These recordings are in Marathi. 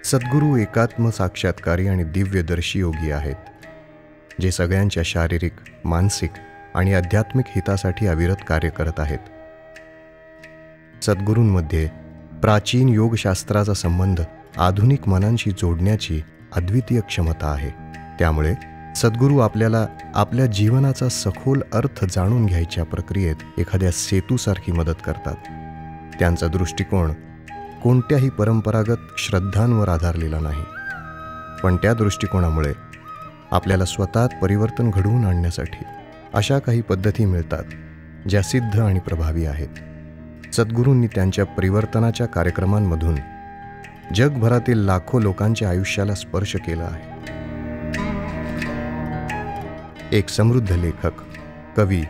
सद्गुरू एकात्म साक्षात्कारी आणि दिव्यदर्शी योगी आहेत, जे सगळ्यांच्या शारीरिक, मानसिक आणि आध्यात्मिक हितासाठी अविरत कार्य करत आहेत. सद्गुरूंमध्ये प्राचीन योगशास्त्राचा संबंध आधुनिक मनांशी जोडण्याची अद्वितीय क्षमता आहे. त्यामुळे सद्गुरू आपल्याला आपल्या जीवनाचा सखोल अर्थ जाणून घ्यायच्या प्रक्रियेत एखाद्या सेतूसारखी मदत करतात. त्यांचा दृष्टिकोन कोणत्याही परंपरागत श्रद्धांवर आधारलेला नाही, पण त्या दृष्टिकोनामुळे आपल्याला स्वतःत परिवर्तन घडवून आणण्यासाठी अशा काही पद्धती मिळतात ज्या सिद्ध आणि प्रभावी आहेत. सद्गुरूंनी त्यांच्या परिवर्तनाच्या कार्यक्रमांमधून जगभरातील लाखो लोकांच्या आयुष्याला स्पर्श केला आहे. एक समृद्ध लेखक, कवी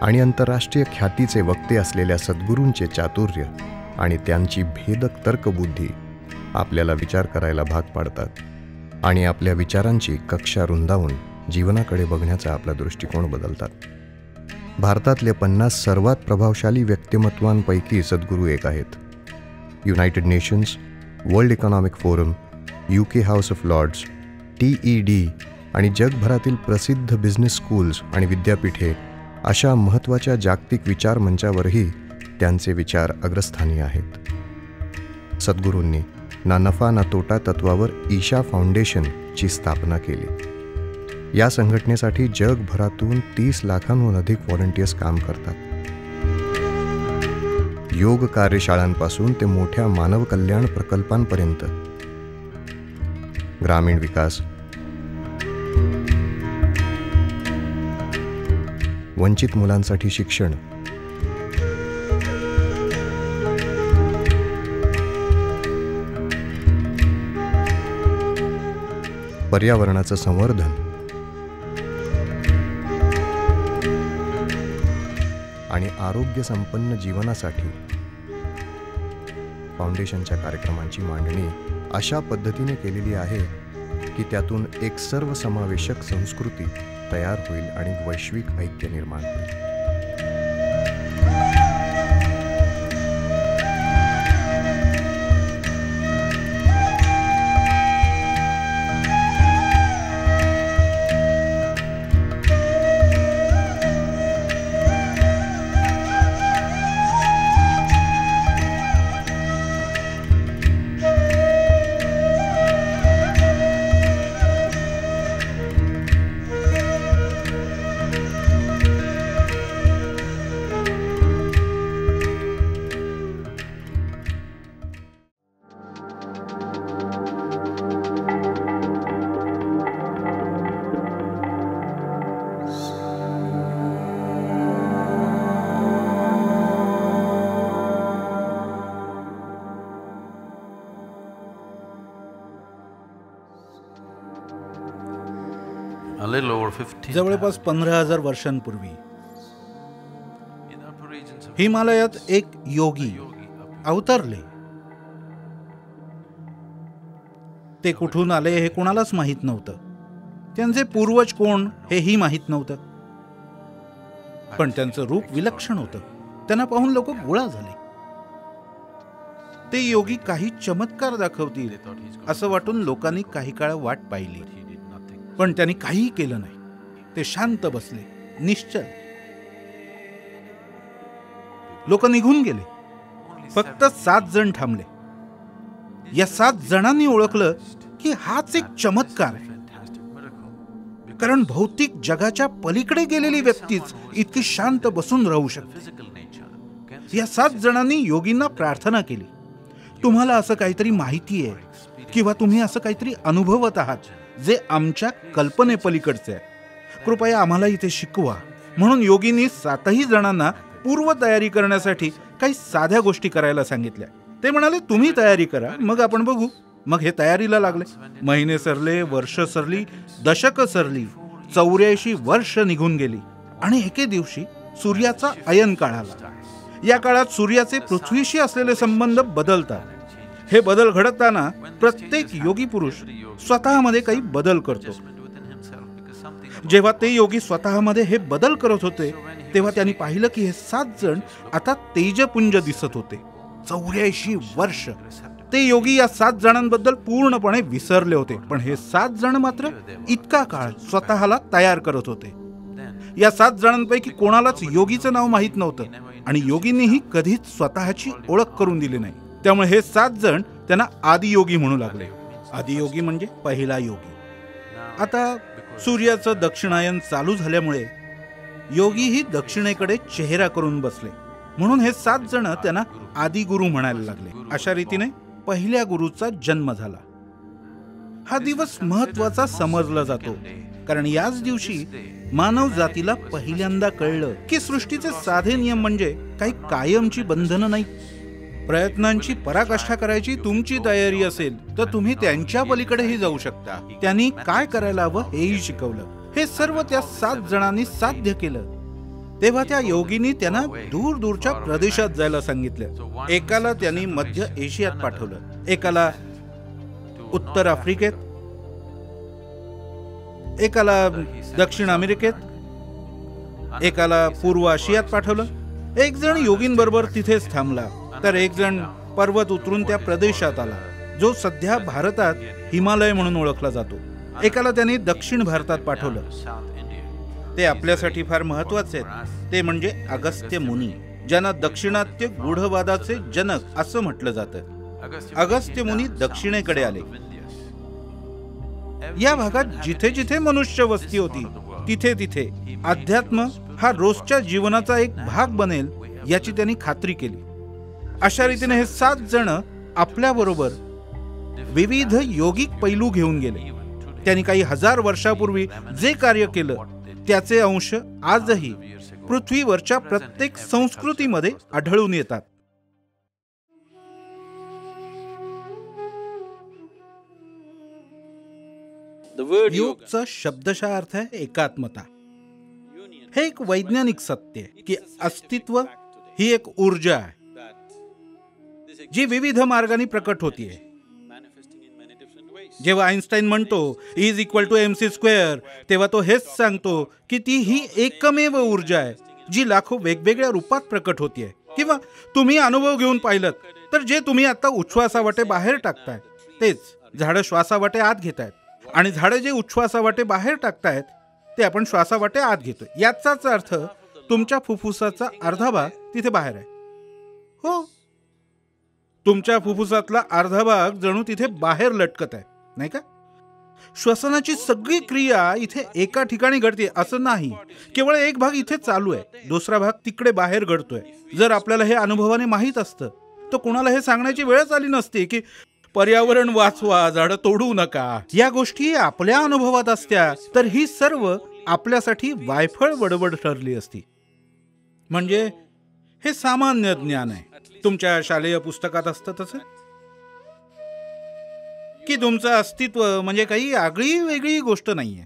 आणि आंतरराष्ट्रीय ख्यातीचे वक्ते असलेल्या सद्गुरूंचे चातुर्य आणि त्यांची भेदक तर्कबुद्धी आपल्याला विचार करायला भाग पाडतात आणि आपल्या विचारांची कक्षा रुंदावून जीवनाकडे बघण्याचा आपला दृष्टिकोन बदलतात. भारतातल्या 50 सर्वात प्रभावशाली व्यक्तिमत्वांपैकी सद्गुरू एक आहेत. United Nations, World Economic Forum, UK House of Lords, TED आणि जगभरातील प्रसिद्ध बिझनेस स्कूल्स आणि विद्यापीठे अशा महत्त्वाच्या जागतिक विचार मंचावरही त्यांचे विचार अग्रस्थानी आहेत. सद्गुरूंनी ना नफा ना तोटा तत्वावर ईशा फाउंडेशनची स्थापना केली. या संघटनेसाठी जगभरातून 30 लाखांहून अधिक व्हॉलंटियर्स काम करतात. योग कार्यशाळांपासून ते मोठ्या मानव कल्याण प्रकल्पांपर्यंत, ग्रामीण विकास, वंचित मुलांसाठी शिक्षण, पर्यावरणाचं संवर्धन आणि आरोग्य संपन्न जीवनासाठी फाउंडेशनच्या कार्यक्रमांची मांडणी अशा पद्धतीने केलेली आहे की त्यातून एक सर्वसमावेशक संस्कृती तयार होईल आणि वैश्विक ऐक्य निर्माण होईल. जवळपास 15,000 वर्षांपूर्वी हिमालयात एक योगी अवतरले. ते कुठून आले हे कोणालाच माहीत नव्हतं. त्यांचे पूर्वज कोण हेही माहीत नव्हतं. पण त्यांचं रूप विलक्षण होतं. त्यांना पाहून लोक गोळा झाले. ते योगी काही चमत्कार दाखवतील असं वाटून लोकांनी काही काळ वाट पाहिली, पण त्यांनी काहीही केलं नाही. ते शांत बसले, निश्चल. लोक निघून गेले. फक्त 7 जण थांबले. या 7 जणांनी ओळखलं की हाच एक चमत्कार आहे, कारण भौतिक जगाच्या पलीकडे गेलेली व्यक्तीच इतकी शांत बसून राहू शकते. या 7 जणांनी योगींना प्रार्थना केली, तुम्हाला असं काहीतरी माहिती आहे किंवा तुम्ही असं काहीतरी अनुभवत आहात जे आमच्या कल्पनेपलीकडचे आहे. कृपया आम्हाला इथे शिकवा. म्हणून योगींनी 7ही जणांना पूर्व तयारी करण्यासाठी काही साध्या गोष्टी करायला सांगितल्या. ते म्हणाले, तुम्ही तयारी करा, मग आपण बघू. मग हे तयारीला लागले. महिने सरले, वर्ष सरली, दशकं सरली. 84 वर्ष निघून गेली आणि एके दिवशी सूर्याचा अयन काळ आला. या काळात सूर्याचे पृथ्वीशी असलेले संबंध बदलतात. हे बदल घडताना प्रत्येक योगी पुरुष स्वतःमध्ये काही बदल करतो. जेव्हा ते योगी स्वतःमध्ये हे बदल करत होते तेव्हा त्यांनी पाहिलं की हे 7 जण आता तेजपुंज दिसत होते. 84 वर्ष ते योगी या 7 जणांबद्दल पूर्णपणे विसरले होते, पण हे 7 जण मात्र इतका काळ स्वतःला तयार करत होते. या 7 जणांपैकी कोणालाच योगीचं नाव माहीत नव्हतं आणि योगींनीही कधीच स्वतःची ओळख करून दिली नाही. त्यामुळे हे 7 जण त्यांना आदियोगी म्हणू लागले. आदियोगी म्हणजे पहिला योगी. आता सूर्याचं दक्षिणायन चालू झाल्यामुळे योगीही दक्षिणेकडे चेहरा करून बसले, म्हणून हे 7 जण त्यांना आदिगुरु म्हणायला लागले. अशा रीतीने पहिल्या गुरुचा जन्म झाला. हा दिवस महत्वाचा समजला जातो, कारण याच दिवशी मानव जातीला पहिल्यांदा कळलं की सृष्टीचे साधे नियम म्हणजे काही कायमची बंधनं नाही. प्रयत्नांची पराकाष्ठा करायची तुमची तयारी असेल तर तुम्ही त्यांच्या पलीकडेही जाऊ शकता. त्यांनी काय करायला हवं हेही शिकवलं. हे सर्व त्या 7 जणांनी साध्य केलं. तेव्हा त्या योगींनी त्यांना दूर दूरच्या प्रदेशात जायला सांगितलं. एकाला त्यांनी मध्य एशियात पाठवलं, एकाला उत्तर आफ्रिकेत, एकाला दक्षिण अमेरिकेत, एकाला पूर्व आशियात पाठवलं. एक जण योगींबरोबर तिथेच थांबला, तर एक जण पर्वत उतरून त्या प्रदेशात आला जो सध्या भारतात हिमालय म्हणून ओळखला जातो. एकाला त्यांनी दक्षिण भारतात पाठवलं. ते आपल्यासाठी फार महत्वाचे आहेत. ते म्हणजे अगस्त्य मुनी, ज्यांना दक्षिणात्य गूढवादाचे जनक असं म्हटलं जातं. अगस्त्य मुनी दक्षिणेकडे आले. या भागात जिथे जिथे मनुष्य वस्ती होती तिथे तिथे अध्यात्म हा रोजच्या जीवनाचा एक भाग बनेल याची त्यांनी खात्री केली. अशा रीतीने हे 7 जण आपल्याबरोबर विविध योगिक पैलू घेऊन गेले. त्यांनी काही 1000 वर्षापूर्वी जे कार्य केलं त्याचे अंश आजही पृथ्वीवरच्या प्रत्येक संस्कृतीमध्ये आढळून येतात. योगचा शब्दशः अर्थ आहे एकात्मता. हे एक वैज्ञानिक सत्य आहे की अस्तित्व ही एक ऊर्जा आहे जी विविध मार्गाने प्रकट होतीये. जेव्हा आइन्स्टाईन म्हणतो E=mc², तेव्हा तो हेच सांगतो की ती ही एकमेव ऊर्जा आहे जी लाखो वेगवेगळ्या रूपात प्रकट होतीये. किंवा तुम्ही अनुभव घेऊन पाहिलं तर जे तुम्ही आता उच्छ्वासावाटे बाहेर टाकताय तेच झाडं श्वासावाटे आत घेतायत, आणि झाडं जे उच्छ्वासावाटे बाहेर टाकतायत ते आपण श्वासावाटे आत घेतोय. याचाच अर्थ तुमच्या फुफ्फुसाचा अर्धा भाग तिथे बाहेर आहे. हो, तुमच्या फुफ्फुसातला अर्धा भाग जणू तिथे बाहेर लटकत आहे, नाही का? श्वसनाची सगळी क्रिया इथे एका ठिकाणी घडते असं नाही. केवळ एक भाग इथे चालू आहे, दुसरा भाग तिकडे बाहेर घडतोय. जर आपल्याला हे अनुभवाने माहीत असतं तर कोणाला हे सांगण्याची वेळच आली नसती की पर्यावरण वाचवा, झाडं तोडू नका. या गोष्टी आपल्या अनुभवात असत्या तर ही सर्व आपल्यासाठी वायफळ बडबड ठरली असती. म्हणजे हे सामान्य ज्ञान आहे. तुमच्या शालेय पुस्तकात असतं तसं की तुमचं अस्तित्व म्हणजे काही आगळी वेगळी गोष्ट नाहीये.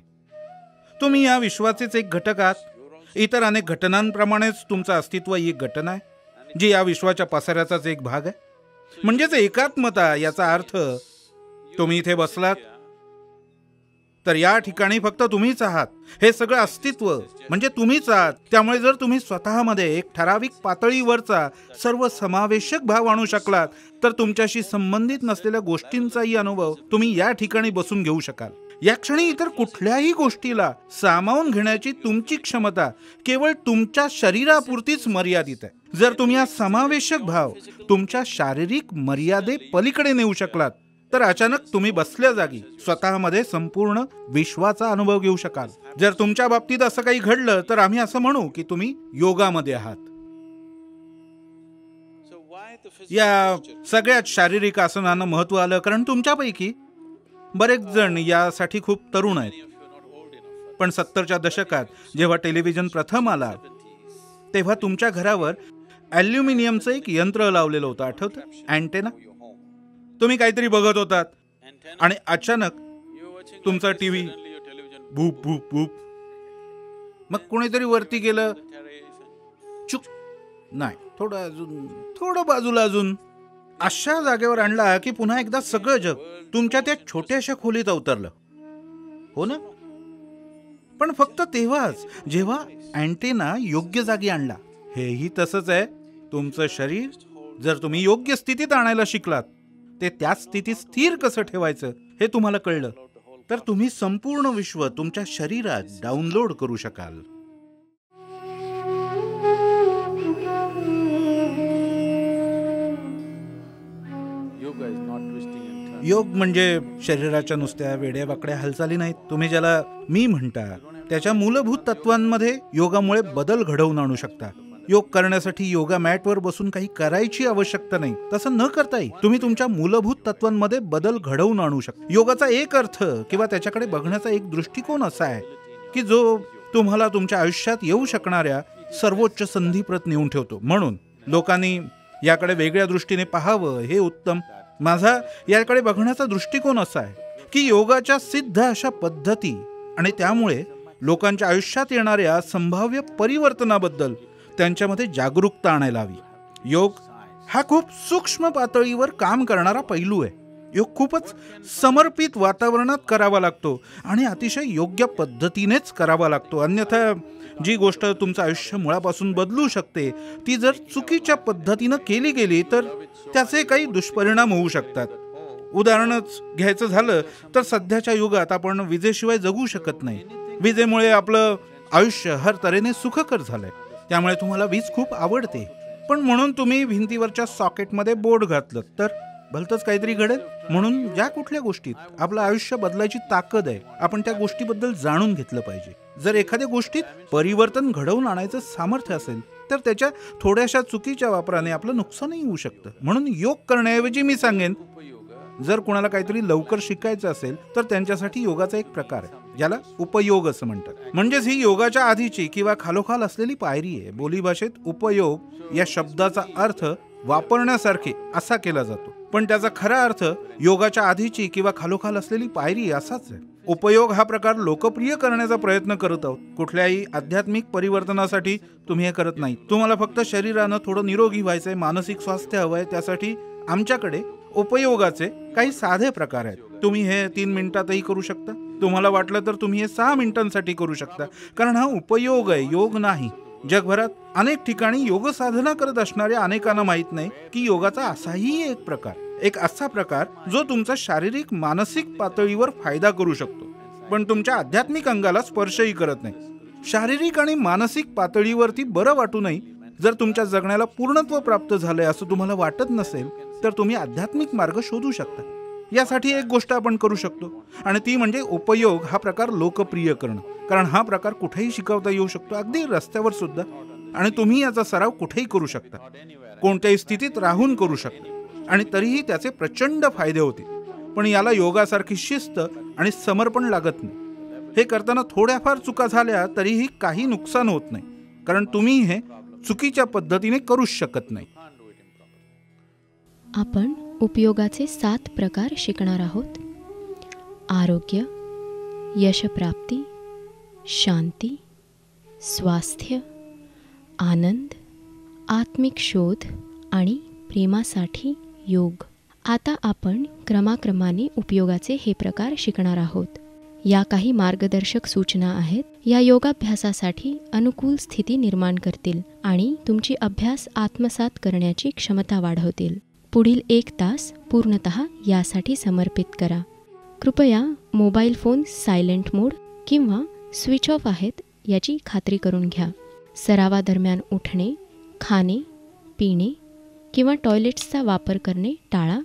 तुम्ही या विश्वाचेच एक घटक आहात. इतर अनेक घटनांप्रमाणेच तुमचं अस्तित्व ही एक घटना आहे जी या विश्वाच्या पसाऱ्याचाच एक भाग आहे. म्हणजेच एकात्मता याचा अर्थ तुम्ही इथे बसलात तर या ठिकाणी फक्त तुम्हीच आहात. हे सगळं अस्तित्व म्हणजे तुम्हीच आहात. त्यामुळे जर तुम्ही स्वतःमध्ये एक ठराविक पातळीवरचा सर्व समावेशक भाव आणू शकलात तर तुमच्याशी संबंधित नसलेल्या गोष्टींचाही अनुभव तुम्ही या ठिकाणी बसून घेऊ शकाल. या क्षणी इतर कुठल्याही गोष्टीला सामावून घेण्याची तुमची क्षमता केवळ तुमच्या शरीरापुरतीच मर्यादित आहे. जर तुम्ही हा समावेशक भाव तुमच्या शारीरिक मर्यादे पलीकडे नेऊ शकलात तर अचानक तुम्ही बसल्या जागी स्वतःमध्ये संपूर्ण विश्वाचा अनुभव घेऊ शकाल. जर तुमच्या बाबतीत असं काही घडलं तर आम्ही असं म्हणू की तुम्ही योगामध्ये आहात. या सगळ्यात शारीरिक आसनांना महत्व आलं कारण तुमच्यापैकी बरेच जण यासाठी खूप तरुण आहेत. पण 70च्या दशकात जेव्हा टेलिव्हिजन प्रथम आला तेव्हा तुमच्या घरावर ॲल्युमिनियमचं एक यंत्र लावलेलं होतं, आठवतं? अँटेना. तुम्ही काहीतरी बघत होतात आणि अचानक तुमचा टीव्ही भूप भूप भूप. मग कोणीतरी वरती गेलं, चुक नाही, थोडं बाजूला अजून, अशा जागेवर आणला की पुन्हा एकदा सगळं जग तुमच्या त्या छोट्याशा खोलीत अवतरलं. हो ना? पण फक्त तेव्हाच जेव्हा अँटेना योग्य जागी आणला. हेही तसंच आहे. तुमचं शरीर जर तुम्ही योग्य स्थितीत आणायला शिकलात ते त्याच स्थितीत स्थिर कसं ठेवायचं हे तुम्हाला कळलं तर तुम्ही संपूर्ण विश्व तुमच्या शरीरात डाउनलोड करू शकाल. योग म्हणजे शरीराच्या नुसत्या वेड्यावाकड्या हालचाली नाहीत. तुम्ही ज्याला मी म्हणता त्याच्या मूलभूत तत्वांमध्ये योगामुळे बदल घडवून आणू शकता. योग करण्यासाठी योगा मॅटवर बसून काही करायची आवश्यकता नाही. तसं न करताही तुम्ही तुमच्या मूलभूत तत्वांमध्ये बदल घडवून आणू शकता. योगाचा एक अर्थ किंवा त्याच्याकडे बघण्याचा एक दृष्टिकोन असा आहे की जो तुम्हाला तुमच्या आयुष्यात येऊ शकणाऱ्या सर्वोच्च संधीप्रत नेऊन ठेवतो. म्हणून लोकांनी याकडे वेगळ्या दृष्टीने पाहावं हे उत्तम. माझा याकडे बघण्याचा दृष्टिकोन असा आहे की योगाच्या सिद्ध अशा पद्धती आणि त्यामुळे लोकांच्या आयुष्यात येणाऱ्या संभाव्य परिवर्तनाबद्दल त्यांच्यामध्ये जागरूकता आणायला हवी. योग हा खूप सूक्ष्म पातळीवर काम करणारा पैलू आहे. योग खूपच समर्पित वातावरणात करावा लागतो आणि अतिशय योग्य पद्धतीनेच करावा लागतो. अन्यथा जी गोष्ट तुमचं आयुष्य मुळापासून बदलू शकते ती जर चुकीच्या पद्धतीनं केली गेली तर त्याचे काही दुष्परिणाम होऊ शकतात. उदाहरणच घ्यायचं झालं तर सध्याच्या युगात आपण विजेशिवाय जगू शकत नाही. विजेमुळे आपलं आयुष्य हर तऱ्हेने सुखकर झालंय. त्यामुळे तुम्हाला वीज खूप आवडते, पण म्हणून तुम्ही भिंतीवरच्या सॉकेटमध्ये बोर्ड घातलं तर भलतंच काहीतरी घडेल. म्हणून ज्या कुठल्या गोष्टीत आपलं आयुष्य बदलायची ताकद आहे आपण त्या गोष्टीबद्दल जाणून घेतलं पाहिजे. जर एखाद्या गोष्टीत परिवर्तन घडवून आणायचं सामर्थ्य असेल तर त्याच्या थोड्याशा चुकीच्या वापराने आपलं नुकसानही होऊ शकतं. म्हणून योग करण्याऐवजी मी सांगेन जर कोणाला काहीतरी लवकर शिकायचं असेल तर त्यांच्यासाठी योगाचा एक प्रकार आहे ज्याला उपयोग असं म्हणतात. म्हणजेच ही योगाच्या आधीची किंवा खालोखाल असलेली पायरी आहे. बोलीभाषेत उपयोग या शब्दाचा अर्थ वापरण्यासारखे असा केला जातो, पण त्याचा खरा अर्थ योगाच्या आधीची किंवा खालोखाल असलेली पायरी असाच आहे. उपयोग हा प्रकार लोकप्रिय करण्याचा प्रयत्न करत आहोत. कुठल्याही आध्यात्मिक परिवर्तनासाठी तुम्ही हे करत नाही. तुम्हाला फक्त शरीरानं थोडं निरोगी व्हायचंय, मानसिक स्वास्थ्य हवंय, त्यासाठी आमच्याकडे उपयोगाचे काही साधे प्रकार आहेत. तुम्ही हे 3 मिनिटातही करू शकता. तुम्हाला वाटलं तर तुम्ही हे 6 मिनिटांसाठी करू शकता, कारण हा उपयोग आहे, योग नाही. जगभरात अनेक ठिकाणी योग साधना करत असणाऱ्या अनेकांना माहित नाही की योगाचा असाही एक प्रकार, एक असा प्रकार जो तुमचा शारीरिक मानसिक पातळीवर फायदा करू शकतो पण तुमच्या आध्यात्मिक अंगाला स्पर्शही करत नाही. शारीरिक आणि मानसिक पातळीवरती बरं वाटू नये. जर तुमच्या जगण्याला पूर्णत्व प्राप्त झालंय असं तुम्हाला वाटत नसेल तर तुम्ही आध्यात्मिक मार्ग शोधू शकता. यासाठी एक गोष्ट आपण करू शकतो आणि ती म्हणजे उपयोग हा प्रकार लोकप्रिय करणं. कारण हा प्रकार कुठेही शिकवता येऊ शकतो, अगदी रस्त्यावर सुद्धा, आणि तुम्ही याचा सराव कुठेही करू शकता, कोणत्याही स्थितीत राहून करू शकता आणि तरीही त्याचे प्रचंड फायदे होते. पण याला योगासारखी शिस्त आणि समर्पण लागत नाही. हे करताना थोड्याफार चुका झाल्या तरीही काही नुकसान होत नाही, कारण तुम्ही हे चुकीच्या पद्धतीने करूच शकत नाही. आपण उपयोगाचे 7 प्रकार शिकणार आहोत. आरोग्य, यशप्राप्ती, शांती, स्वास्थ्य, आनंद, आत्मिक शोध आणि प्रेमासाठी योग. आता आपण क्रमाक्रमाने उपयोगाचे हे प्रकार शिकणार आहोत. या काही मार्गदर्शक सूचना आहेत. या योगाभ्यासासाठी अनुकूल स्थिती निर्माण करतील आणि तुमची अभ्यास आत्मसात करण्याची क्षमता वाढवतील. पुढील 1 तास पूर्णतः यासाठी समर्पित करा. कृपया मोबाईल फोन सायलेंट मोड किंवा स्विच ऑफ आहेत याची खात्री करून घ्या. सरावादरम्यान उठणे, खाणे, पिणे किंवा टॉयलेट्सचा वापर करणे टाळा.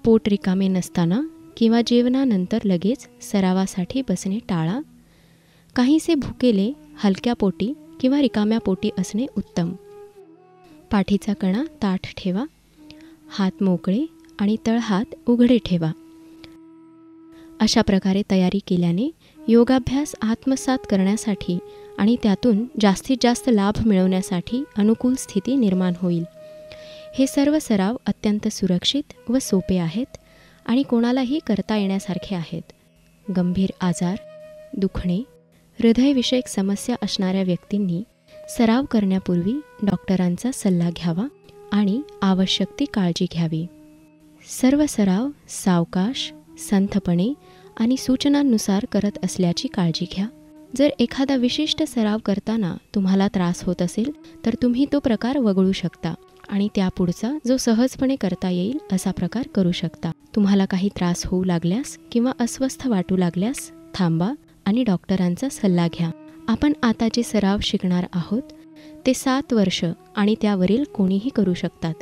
पोट रिकामे नसताना किंवा जेवणानंतर लगेच सरावासाठी बसणे टाळा. काहीसे भुकेले, हलक्या पोटी किंवा रिकाम्या पोटी असणे उत्तम. पाठीचा कणा ताठ ठेवा. हात मोकळे आणि तळहात उघडे ठेवा. अशा प्रकारे तयारी केल्याने योगाभ्यास आत्मसात करण्यासाठी आणि त्यातून जास्तीत जास्त लाभ मिळवण्यासाठी अनुकूल स्थिती निर्माण होईल. हे सर्व सराव अत्यंत सुरक्षित व सोपे आहेत आणि कोणालाही करता येण्यासारखे आहेत. गंभीर आजार, दुखणे, हृदयविषयक समस्या असणाऱ्या व्यक्तींनी सराव करण्यापूर्वी डॉक्टरांचा सल्ला घ्यावा आणि आवश्यक ती काळजी घ्यावी. सर्व सराव सावकाश, संथपणे आणि सूचनांनुसार करत असल्याची काळजी घ्या. जर एखादा विशिष्ट सराव करताना तुम्हाला त्रास होत असेल तर तुम्ही तो प्रकार वगळू शकता. आणि त्यापुढचा जो सहजपणे करता येईल असा प्रकार करू शकता. तुम्हाला काही त्रास होऊ लागल्यास किंवा अस्वस्थ वाटू लागल्यास थांबा आणि डॉक्टरांचा सल्ला घ्या. आपण आता जे सराव शिकणार आहोत ते 7 वर्ष आणि त्यावरील कोणीही करू शकतात.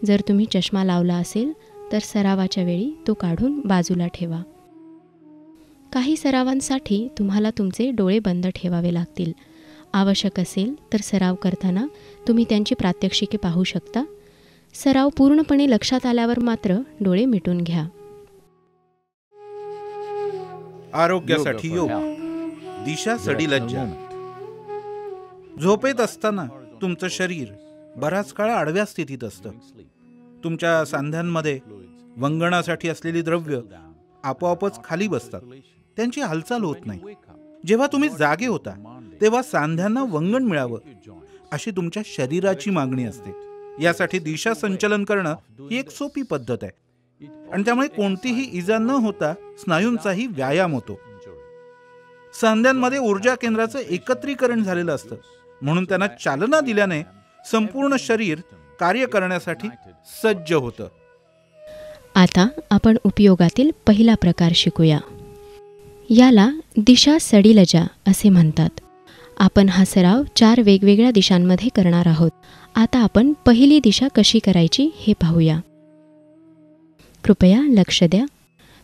जर तुम्ही चष्मा लावला असेल तर सरावाच्या वेळी तो काढून बाजूला ठेवा. काही सरावांसाठी तुम्हाला तुमचे डोळे बंद ठेवावे लागतील. आवश्यक असेल तर सराव करताना तुम्ही त्यांची प्रात्यक्षिके पाहू शकता. सराव पूर्णपणे लक्षात आल्यावर मात्र डोळे मिटून घ्या. आरोग्यासाठी योग. दिशा सडिलज्जा. झोपेत असताना तुमचं शरीर बराच काळ आडव्या स्थितीत असतं. तुमच्या सांध्यांमध्ये वंगणासाठी असलेली द्रव्य आपोआपच खाली बसतात, त्यांची हालचाल होत नाही. जेव्हा तुम्ही जागे होता तेव्हा सांध्यांना वंगण मिळावं अशी तुमच्या शरीराची मागणी असते. यासाठी दिशा संचलन करणं ही एक सोपी पद्धत आहे आणि त्यामुळे कोणतीही इजा न होता स्नायूंचाही व्यायाम होतो. सांध्यांमध्ये ऊर्जा केंद्राचं एकत्रीकरण झालेलं असतं, म्हणून त्यांना चालना दिल्याने संपूर्ण शरीर कार्य करण्यासाठी सज्ज होतं. आता आपण उपयोगातील पहिला प्रकार शिकूया. याला दिशा सडिलजा असे म्हणतात. आपण हा सराव 4 वेगवेगळ्या दिशांमध्ये करणार आहोत. आता आपण पहिली दिशा कशी करायची हे पाहूया. कृपया लक्ष द्या.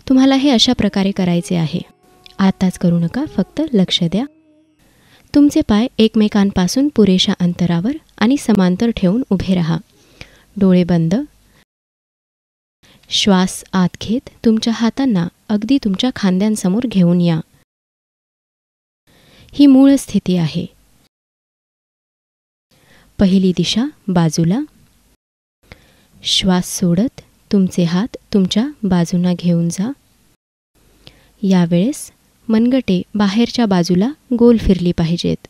तुम्हाला हे अशा प्रकारे करायचे आहे. आताच करू नका, फक्त लक्ष द्या. तुमचे पाय एकमेकांपासून पुरेशा अंतरावर आणि समांतर ठेवून उभे राहा. डोळे बंद. श्वास आत घेत तुमच्या हातांना अगदी तुमच्या खांद्यांसमोर घेऊन या. ही मूळ स्थिती आहे. पहिली दिशा बाजूला. श्वास सोडत तुमचे हात तुमच्या बाजूंना घेऊन जा. यावेळेस मनगटे बाहेरच्या बाजूला गोल फिरली पाहिजेत.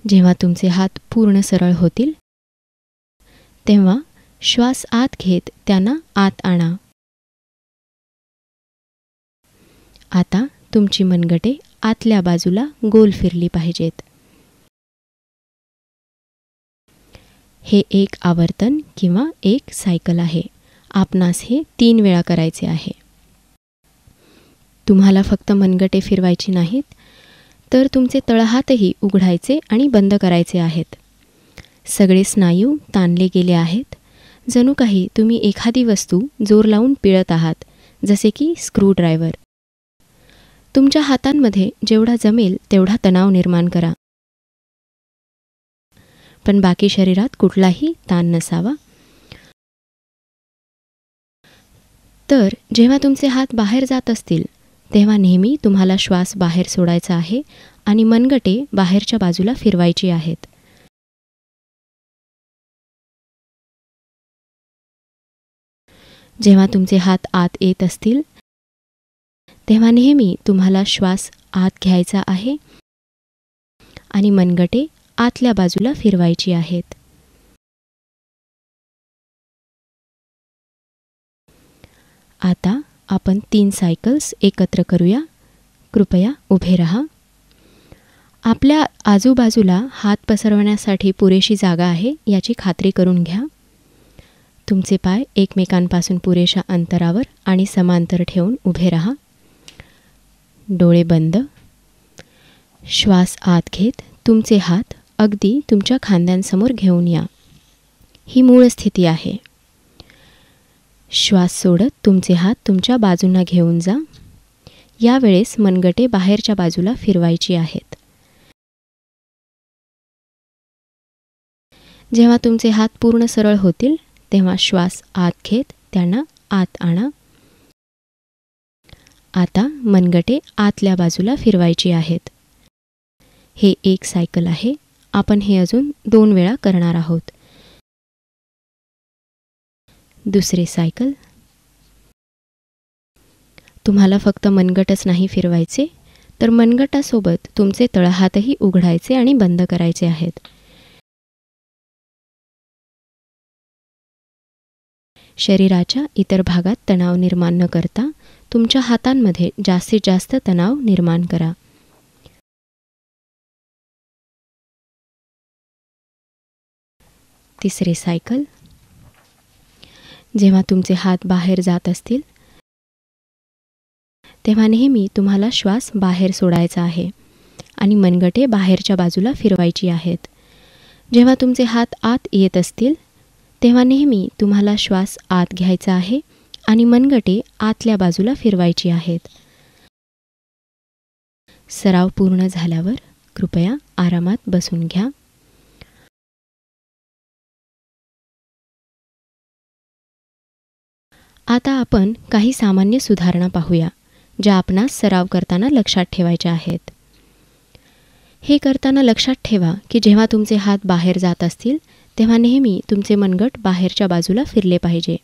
जेव्हा तुमचे हात पूर्ण सरळ होतील तेव्हा श्वास आत घेत त्यांना आत आणा. आता तुमची मनगटे आतल्या बाजूला गोल फिरली पाहिजेत. हे एक आवर्तन किंवा एक सायकल आहे. आपणास हे 3 वेळा करायचे आहे. तुम्हाला फक्त मनगटे फिरवायची नाहीत, तर तुमचे तळहातही उघडायचे आणि बंद करायचे आहेत. सगळे स्नायू ताणले गेले आहेत. जणू काही तुम्ही एखादी वस्तू जोर लावून पिळत आहात, जसे की स्क्रूड्रायव्हर. तुमच्या हातांमध्ये जेवढा जमेल तेवढा तणाव निर्माण करा, पण बाकी शरीरात कुठलाही ताण नसावा. तर जेव्हा तुमचे हात बाहेर जात असतील तेव्हा नेहमी तुम्हाला श्वास बाहेर सोडायचा आहे आणि मनगटे बाहेरच्या बाजूला फिरवायची आहेत. जेव्हा तुमचे हात आत येत असतील तेव्हा नेहमी तुम्हाला श्वास आत घ्यायचा आहे आणि मनगटे आतल्या बाजूला फिरवायची आहेत. आता आपण 3 सायकल्स एकत्र करूया. कृपया उभे राहा. आपल्या आजूबाजूला हात पसरवण्यासाठी पुरेशी जागा आहे याची खात्री करून घ्या. तुमचे पाय एकमेकांपासून पुरेशा अंतरावर आणि समांतर ठेवून उभे राहा. डोळे बंद. श्वास आत घेत तुमचे हात अगदी तुमच्या खांद्यांसमोर घेऊन या. ही मूळ स्थिती आहे. श्वास सोडत तुमचे हात तुमच्या बाजूंना घेऊन जा. यावेळेस मनगटे बाहेरच्या बाजूला फिरवायची आहेत. जेव्हा तुमचे हात पूर्ण सरळ होतील तेव्हा श्वास आत घेत त्यांना आत आणा. आता मनगटे आतल्या बाजूला फिरवायची आहेत. हे एक सायकल आहे. आपण हे अजून 2 वेळा करणार आहोत. दुसरे सायकल. तुम्हाला फक्त मनगटच नाही फिरवायचे, तर मनगटासोबत तुमचे तळहातही उघडायचे आणि बंद करायचे आहेत. शरीराच्या इतर भागात तणाव निर्माण न करता तुमच्या हातांमध्ये जास्तीत जास्त तणाव निर्माण करा. तिसरे सायकल. जेव्हा तुमचे हात बाहेर जात असतील तेव्हा नेहमी तुम्हाला श्वास बाहेर सोडायचा आहे आणि मनगटे बाहेरच्या बाजूला फिरवायची आहेत. जेव्हा तुमचे हात आत येत असतील तेव्हा नेहमी तुम्हाला श्वास आत घ्यायचा आहे आणि मनगटे आतल्या बाजूला फिरवायची आहेत. सराव पूर्ण झाल्यावर कृपया आरामात बसून घ्या. आता आपण काही सामान्य सुधारणा पाहूया ज्या आपणास सराव करताना लक्षात ठेवायच्या आहेत. हे करताना लक्षात ठेवा की जेव्हा तुमचे हात बाहेर जात असतील तेव्हा नेहमी तुमचे मनगट बाहेरच्या बाजूला फिरले पाहिजे.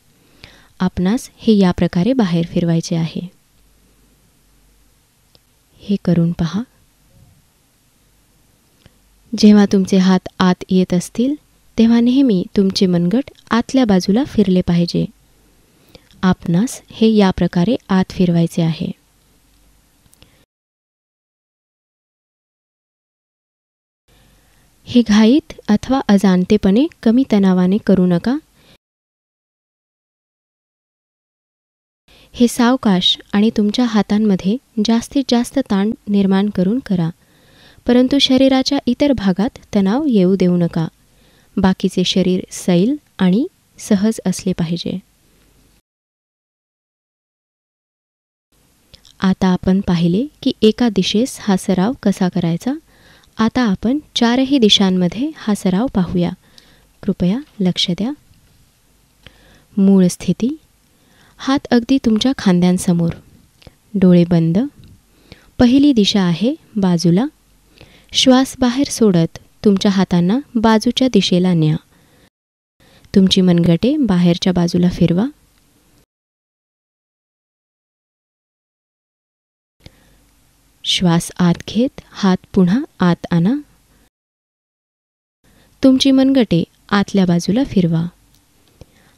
आपणास हे या प्रकारे बाहेर फिरवायचे आहे. हे करून पहा. जेव्हा तुमचे हात आत येत असतील तेव्हा नेहमी तुमचे मनगट आतल्या बाजूला फिरले पाहिजे. आपणास हे या प्रकारे आत फिरवायचे आहे. हे घाईत अथवा अजाणतेपणे कमी तणावाने करू नका. हे सावकाश आणि तुमच्या हातांमध्ये जास्तीत जास्त ताण निर्माण करून करा, परंतु शरीराच्या इतर भागात तणाव येऊ देऊ नका. बाकीचे शरीर सैल आणि सहज असले पाहिजे. आता आपण पाहिले की एका दिशेस हा सराव कसा करायचा. आता आपण चारही दिशांमध्ये हा सराव पाहूया. कृपया लक्ष द्या. मूळ स्थिती. हात अगदी तुमच्या खांद्यांसमोर. डोळे बंद. पहिली दिशा आहे बाजूला. श्वास बाहेर सोडत तुमच्या हातांना बाजूच्या दिशेला न्या. तुमची मनगटे बाहेरच्या बाजूला फिरवा. श्वास आत घेत हात पुन्हा आत आणा. तुमची मनगटे आतल्या बाजूला फिरवा.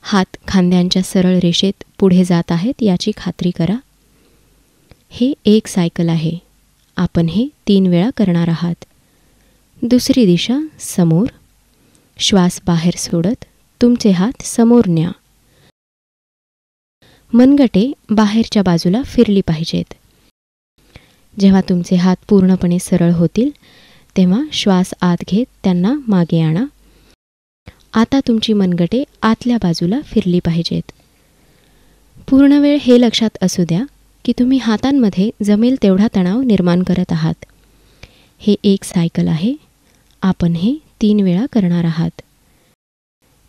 हात खांद्यांच्या सरळ रेषेत पुढे जात आहेत याची खात्री करा. हे एक सायकल आहे. आपण हे 3 वेळा करणार आहात. दुसरी दिशा समोर. श्वास बाहेर सोडत तुमचे हात समोर न्या. मनगटे बाहेरच्या बाजूला फिरली पाहिजेत. जेव्हा तुमचे हात पूर्णपणे सरळ होतील तेव्हा श्वास आत घेत त्यांना मागे आणा. आता तुमची मनगटे आतल्या बाजूला फिरली पाहिजेत. पूर्ण वेळ हे लक्षात असू द्या की तुम्ही हातांमध्ये जमेल तेवढा तणाव निर्माण करत आहात. हे एक सायकल आहे. आपण हे 3 वेळा करणार आहात.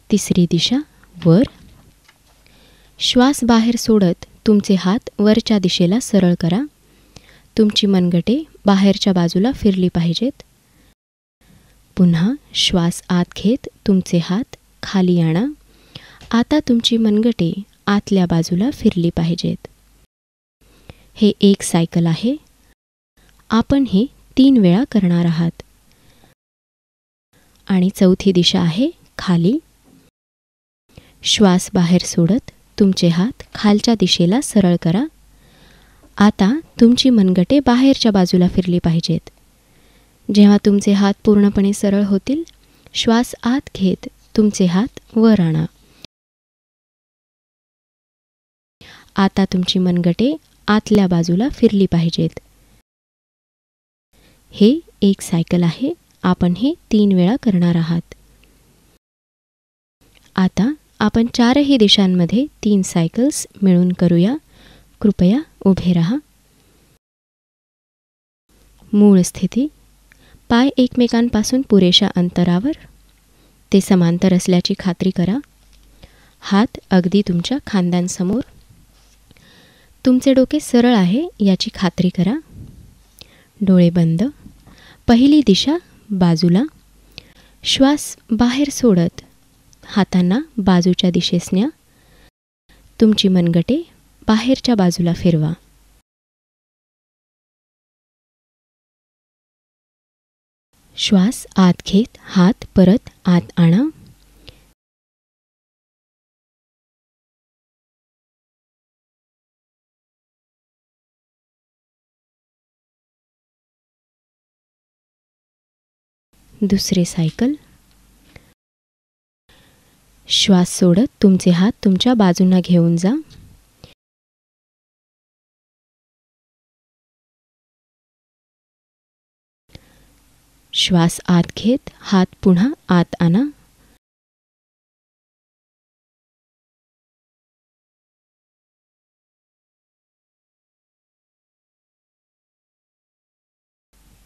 तिसरी दिशा वर. श्वास बाहेर सोडत तुमचे हात वरच्या दिशेला सरळ करा. तुमची मनगटे बाहेरच्या बाजूला फिरली पाहिजेत. पुन्हा श्वास आत घेत तुमचे हात खाली आणा. आता तुमची मनगटे आतल्या बाजूला फिरली पाहिजेत. हे एक सायकल आहे. आपण हे 3 वेळा करणार आहात. आणि चौथी दिशा आहे खाली. श्वास बाहेर सोडत तुमचे हात खालच्या दिशेला सरळ करा. आता तुमची मनगटे बाहेरच्या बाजूला फिरली पाहिजेत. जेव्हा तुमचे हात पूर्णपणे सरळ होतील श्वास आत घेत तुमचे हात वर आणा. आता तुमची मनगटे आतल्या बाजूला फिरली पाहिजेत. हे एक सायकल आहे. आपण हे 3 वेळा करणार आहात. आता आपण 4ही दिशांमध्ये 3 सायकल्स मिळून करूया. कृपया उभे राहा. मूळ स्थिती. पाय एकमेकांपासून पुरेशा अंतरावर. ते समांतर असल्याची खात्री करा. हात अगदी तुमच्या खांद्यांसमोर. तुमचे डोके सरळ आहे याची खात्री करा. डोळे बंद. पहिली दिशा बाजूला. श्वास बाहेर सोडत हातांना बाजूच्या दिशेस न्या. तुमची मनगटे बाहेरच्या बाजूला फिरवा. श्वास आत घेत हात परत आत आणा. दुसरे सायकल. श्वास सोडत तुमचे हात तुमच्या बाजूंना घेऊन जा. श्वास आत घेत हात पुन्हा आत आणा.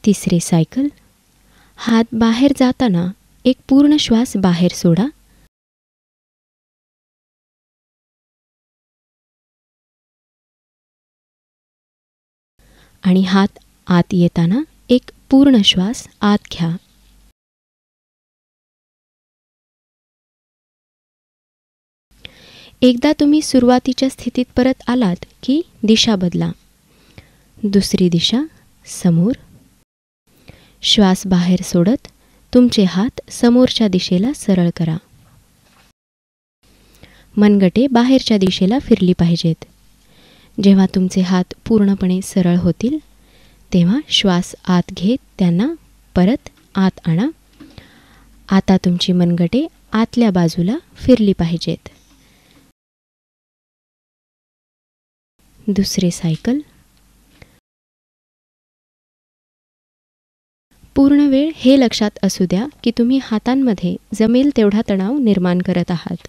तिसरे सायकल. हात बाहेर जाताना एक पूर्ण श्वास बाहेर सोडा. आणि हात आत येताना एक पूर्ण श्वास आत घ्या. एकदा तुम्ही सुरुवातीच्या स्थितीत परत आलात की दिशा बदला. दुसरी दिशा समोर. श्वास बाहेर सोडत तुमचे हात समोरच्या दिशेला सरळ करा. मनगटे बाहेरच्या दिशेला फिरली पाहिजेत. जेव्हा तुमचे हात पूर्णपणे सरळ होतील तेव्हा श्वास आत घेत त्यांना परत आत आणा. आता तुमची मनगटे आतल्या बाजूला फिरली पाहिजेत. दुसरे सायकल. पूर्ण वेळ हे लक्षात असू द्या की तुम्ही हातांमध्ये जमेल तेवढा तणाव निर्माण करत आहात.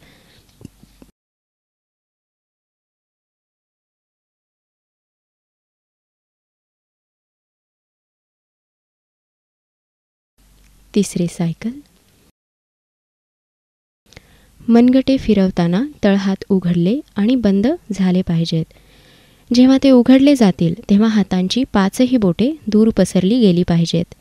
तिसरे सायकल. मनगटे फिरवताना तळहात उघडले आणि बंद झाले पाहिजेत. जेव्हा ते उघडले जातील तेव्हा हातांची 5ही बोटे दूर पसरली गेली पाहिजेत.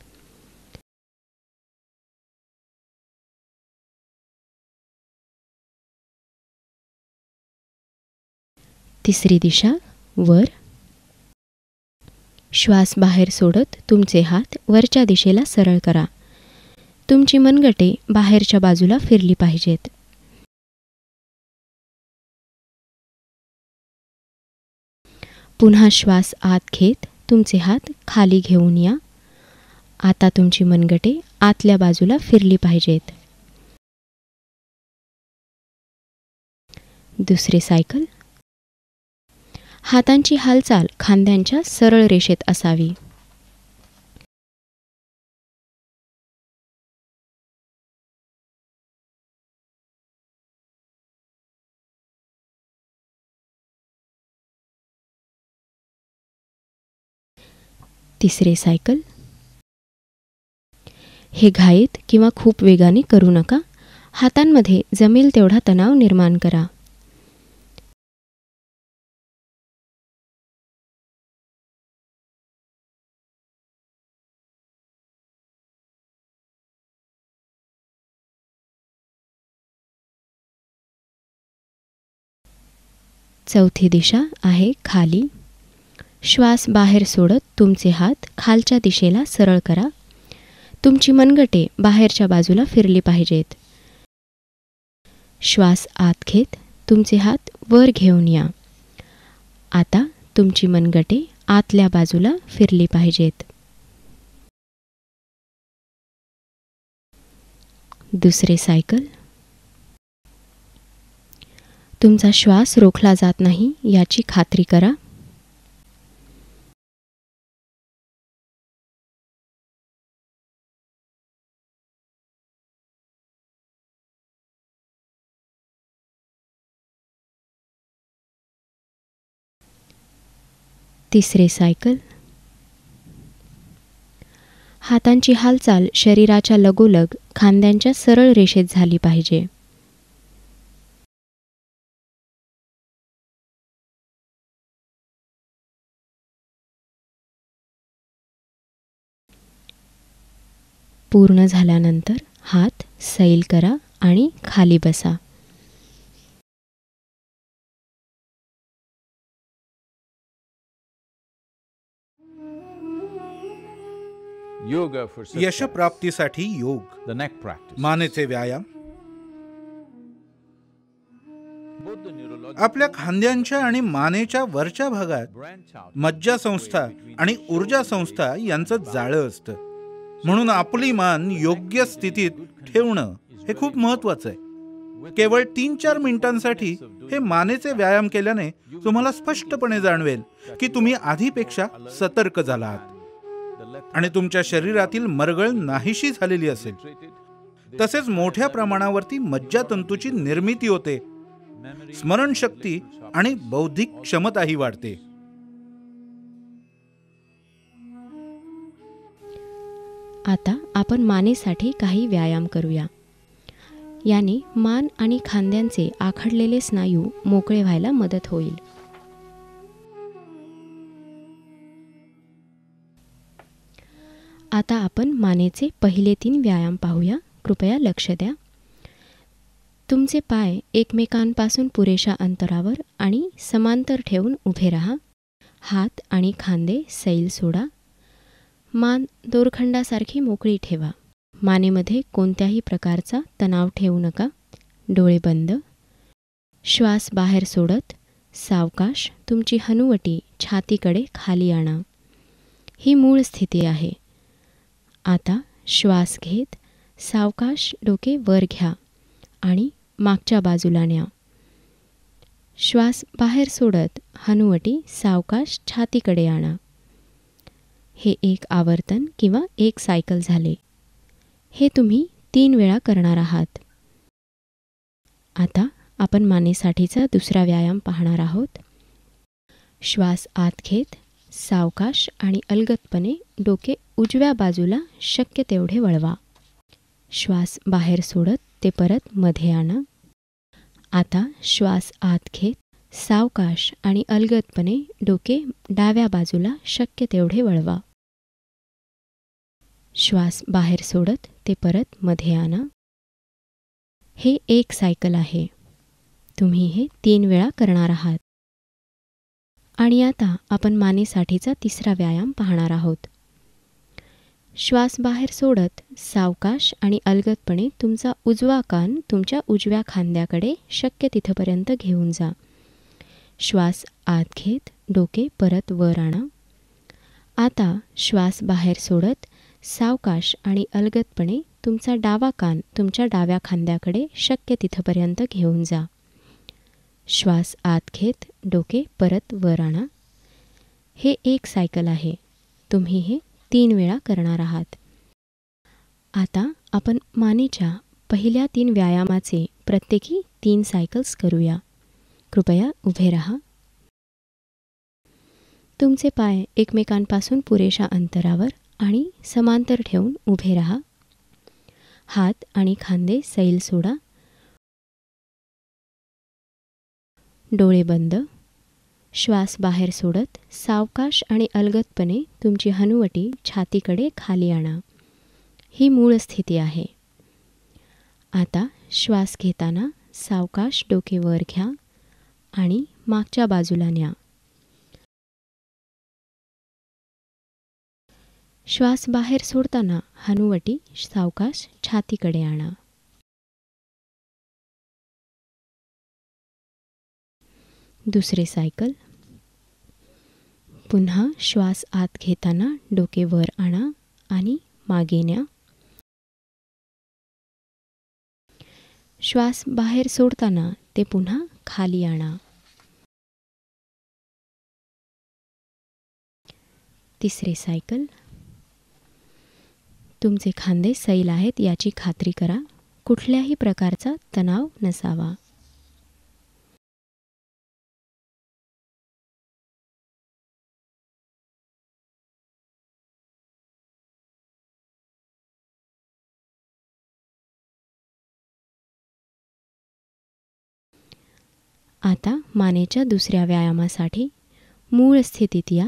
तिसरी दिशा वर. श्वास बाहेर सोडत तुमचे हात वरच्या दिशेला सरळ करा. तुमची मनगटे बाहेरच्या बाजूला फिरली पाहिजेत. पुन्हा श्वास आत घेत तुमचे हात खाली घेऊन या. आता तुमची मनगटे आतल्या बाजूला फिरली पाहिजेत. दुसरे सायकल. हातांची हालचाल खांद्यांच्या सरळ रेषेत असावी. तिसरे सायकल. हे घाईत किंवा खूप वेगाने करू नका. हातांमध्ये जमेल तेवढा तणाव निर्माण करा. चौथी दिशा आहे खाली. श्वास बाहेर सोडत तुमचे हात खालच्या दिशेला सरळ करा. तुमची मनगटे बाहेरच्या बाजूला फिरली पाहिजेत. श्वास आत घेत तुमचे हात वर घेऊन या. आता तुमची मनगटे आतल्या बाजूला फिरली पाहिजेत. दुसरे सायकल. तुमचा श्वास रोखला जात नाही याची खात्री करा. तिसरे सायकल. हातांची हालचाल शरीराच्या लगोलग खांद्यांच्या सरळ रेषेत झाली पाहिजे. पूर्ण झाल्यानंतर हात सैल करा आणि खाली बसा. यशप्राप्तीसाठी योग. मानेचे व्यायाम. आपल्या खांद्यांच्या आणि मानेच्या वरच्या भागात मज्जासंस्था आणि ऊर्जा संस्था यांचं जाळं असतं. म्हणून आपली मान योग्य स्थितीत ठेवणं हे खूप महत्वाचं आहे. केवळ 3-4 मिनिटांसाठी हे मानेचे व्यायाम केल्याने तुम्हाला स्पष्टपणे जाणवेल की तुम्ही आधीपेक्षा सतर्क झाला आहात आणि तुमच्या शरीरातील मरगळ नाहीशी झालेली असेल. तसेच मोठ्या प्रमाणावरती मज्जातंतूची निर्मिती होते, स्मरणशक्ती आणि बौद्धिक क्षमताही वाढते. आता आपण मानेसाठी काही व्यायाम करूया. याने मान आणि खांद्यांचे आखडलेले स्नायू मोकळे व्हायला मदत होईल. आता आपण मानेचे पहिले 3 व्यायाम पाहूया. कृपया लक्ष द्या. तुमचे पाय एकमेकांपासून पुरेशा अंतरावर आणि समांतर ठेवून उभे राहा. हात आणि खांदे सैल सोडा. मान दोरखंडासारखी मोकळी ठेवा. मानेमध्ये कोणत्याही प्रकारचा तणाव ठेवू नका. डोळे बंद. श्वास बाहेर सोडत सावकाश तुमची हनुवटी छातीकडे खाली आणा. ही मूळ स्थिती आहे. आता श्वास घेत सावकाश डोके वर घ्या आणि मागच्या बाजूला न्या. श्वास बाहेर सोडत हनुवटी सावकाश छातीकडे आणा. हे एक आवर्तन किंवा एक सायकल झाले. हे तुम्ही 3 वेळा करणार आहात. आता आपण मानेसाठीचा दुसरा व्यायाम पाहणार आहोत. श्वास आत घेत सावकाश आणि अलगदपणे डोके उजव्या बाजूला शक्य तेवढे वळवा. श्वास बाहेर सोडत ते परत मध्ये आणा. आता श्वास आत घेत सावकाश आणि अलगदपणे डोके डाव्या बाजूला शक्य तेवढे वळवा. श्वास बाहेर सोडत ते परत मध्ये आणा. हे एक सायकल आहे. तुम्ही हे 3 वेळा करणार आहात. आणि आता आपण मानेसाठीचा तिसरा व्यायाम पाहणार आहोत. श्वास बाहेर सोडत सावकाश आणि अलगदपणे तुमचा उजवा कान तुमच्या उजव्या खांद्याकडे शक्य तिथपर्यंत घेऊन जा. श्वास आत घेत डोके परत वर आणा. आता श्वास बाहेर सोडत सावकाश आणि अलगदपणे तुमचा डावा कान तुमच्या डाव्या खांद्याकडे शक्य तिथपर्यंत घेऊन जा. श्वास आत घेत डोके परत वर आणा. हे एक सायकल आहे. तुम्ही हे 3 वेळा करणार आहात. आता आपण मानेच्या पहिल्या 3 व्यायामाचे प्रत्येकी 3 सायकल्स करूया. कृपया उभे राहा. तुमचे पाय एकमेकांपासून पुरेशा अंतरावर आणि समांतर ठेवून उभे राहा. हात आणि खांदे सैल सोडा. डोळे बंद. श्वास बाहेर सोडत सावकाश आणि अलगदपणे तुमची हनुवटी छातीकडे खाली आणा. ही मूळ स्थिती आहे. आता श्वास घेताना सावकाश डोके वर घ्या आणि मागच्या बाजूला न्या. श्वास बाहेर सोडताना हनुवटी सावकाश छातीकडे आणा. दुसरे सायकल. पुन्हा श्वास आत घेताना डोके वर आणा आणि मागे न्या. श्वास बाहेर सोडताना ते पुन्हा खाली आणा. तिसरे सायकल. तुमचे खांदे सैल आहेत याची खात्री करा. कुठल्याही प्रकारचा तणाव नसावा. आता मानेच्या दुसऱ्या व्यायामासाठी मूळ स्थितीत या.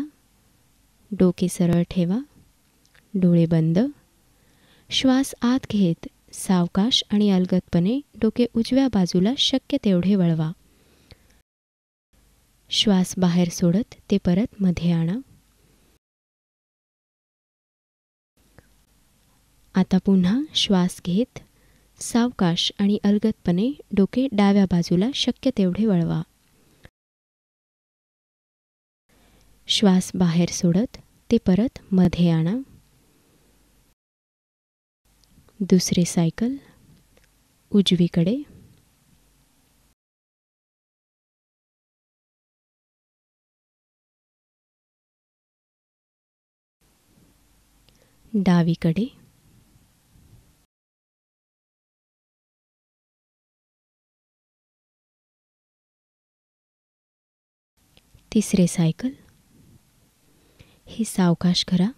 डोके सरळ ठेवा. डोळे बंद. श्वास आत घेत सावकाश आणि अलगदपणे डोके उजव्या बाजूला शक्य तेवढे वळवा. श्वास बाहेर सोडत ते परत मध्ये आणा. आता पुन्हा श्वास घेत सावकाश आणि अलगदपणे डोके डाव्या बाजूला शक्य तेवढे वळवा. श्वास बाहेर सोडत ते परत मध्ये आणा. दुसरे सायकल. उजवीकडे. डावीकडे, तिसरे सायकल. हे सावकाश करा.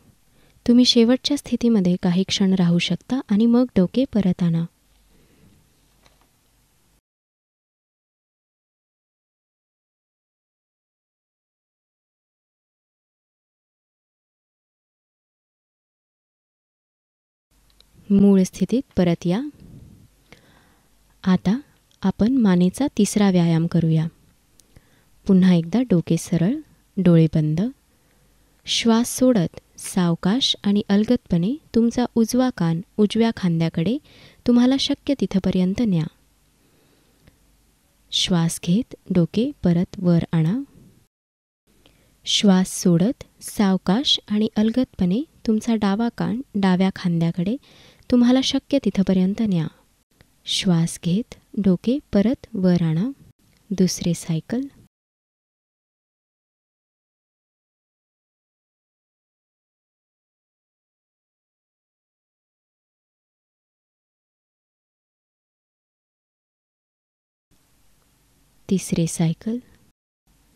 तुम्ही शेवटच्या स्थितीमध्ये काही क्षण राहू शकता आणि मग डोके परत आणा. मूळ स्थितीत परत या. आता आपण मानेचा तिसरा व्यायाम करूया. पुन्हा एकदा डोके सरळ, डोळे बंद. श्वास सोडत सावकाश आणि अलगदपणे तुमचा उजवा कान उजव्या खांद्याकडे तुम्हाला शक्य तिथपर्यंत न्या. श्वास घेत डोके परत वर आणा. श्वास सोडत सावकाश आणि अलगदपणे तुमचा डावा कान डाव्या खांद्याकडे तुम्हाला शक्य तिथपर्यंत न्या. श्वास घेत डोके परत वर आणा. दुसरे सायकल. तिसरे सायकल.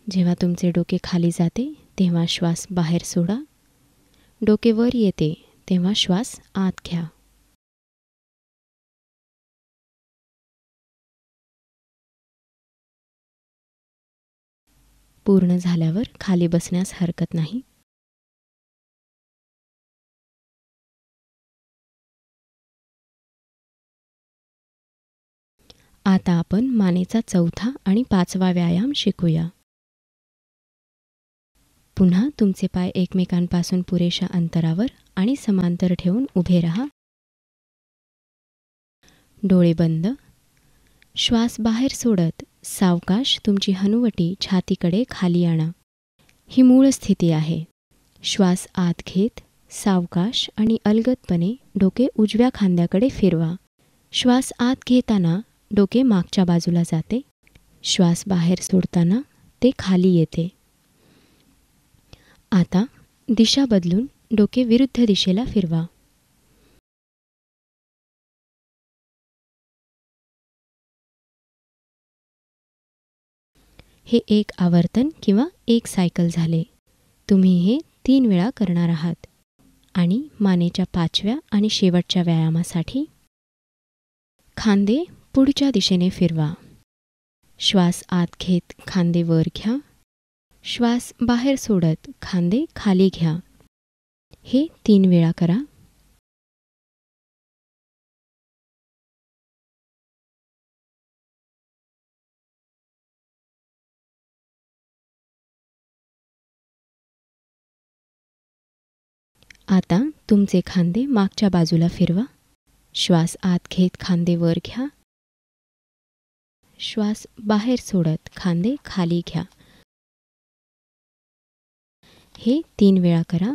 जेव्हा तुमचे डोके खाली जाते तेव्हा श्वास बाहेर सोडा. डोके वर येते तेव्हा श्वास आत घ्या. पूर्ण झाल्यावर खाली बसण्यास हरकत नाही. आता आपण मानेचा चौथा आणि पाचवा व्यायाम शिकूया. पुन्हा तुमचे पाय एकमेकांपासून पुरेशा अंतरावर आणि समांतर ठेवून उभे राहा. डोळे बंद. श्वास बाहेर सोडत सावकाश तुमची हनुवटी छातीकडे खाली आणा. ही मूळ स्थिती आहे. श्वास आत घेत सावकाश आणि अलगदपणे डोके उजव्या खांद्याकडे फिरवा. श्वास आत घेताना डोके मागच्या बाजूला जाते. श्वास बाहेर सोडताना ते खाली येते. आता दिशा बदलून डोके विरुद्ध दिशेला फिरवा. हे एक आवर्तन किंवा एक सायकल झाले. तुम्ही हे 3 वेळा करणार आहात. आणि मानेच्या 5व्या आणि शेवटच्या व्यायामासाठी खांदे पुढच्या दिशेने फिरवा. श्वास आत घेत खांदे वर घ्या. श्वास बाहेर सोडत खांदे खाली घ्या. हे 3 वेळा करा. आता तुमचे खांदे मागच्या बाजूला फिरवा. श्वास आत घेत खांदे वर घ्या. श्वास बाहेर सोडत खांदे खाली घ्या. हे 3 वेळा करा.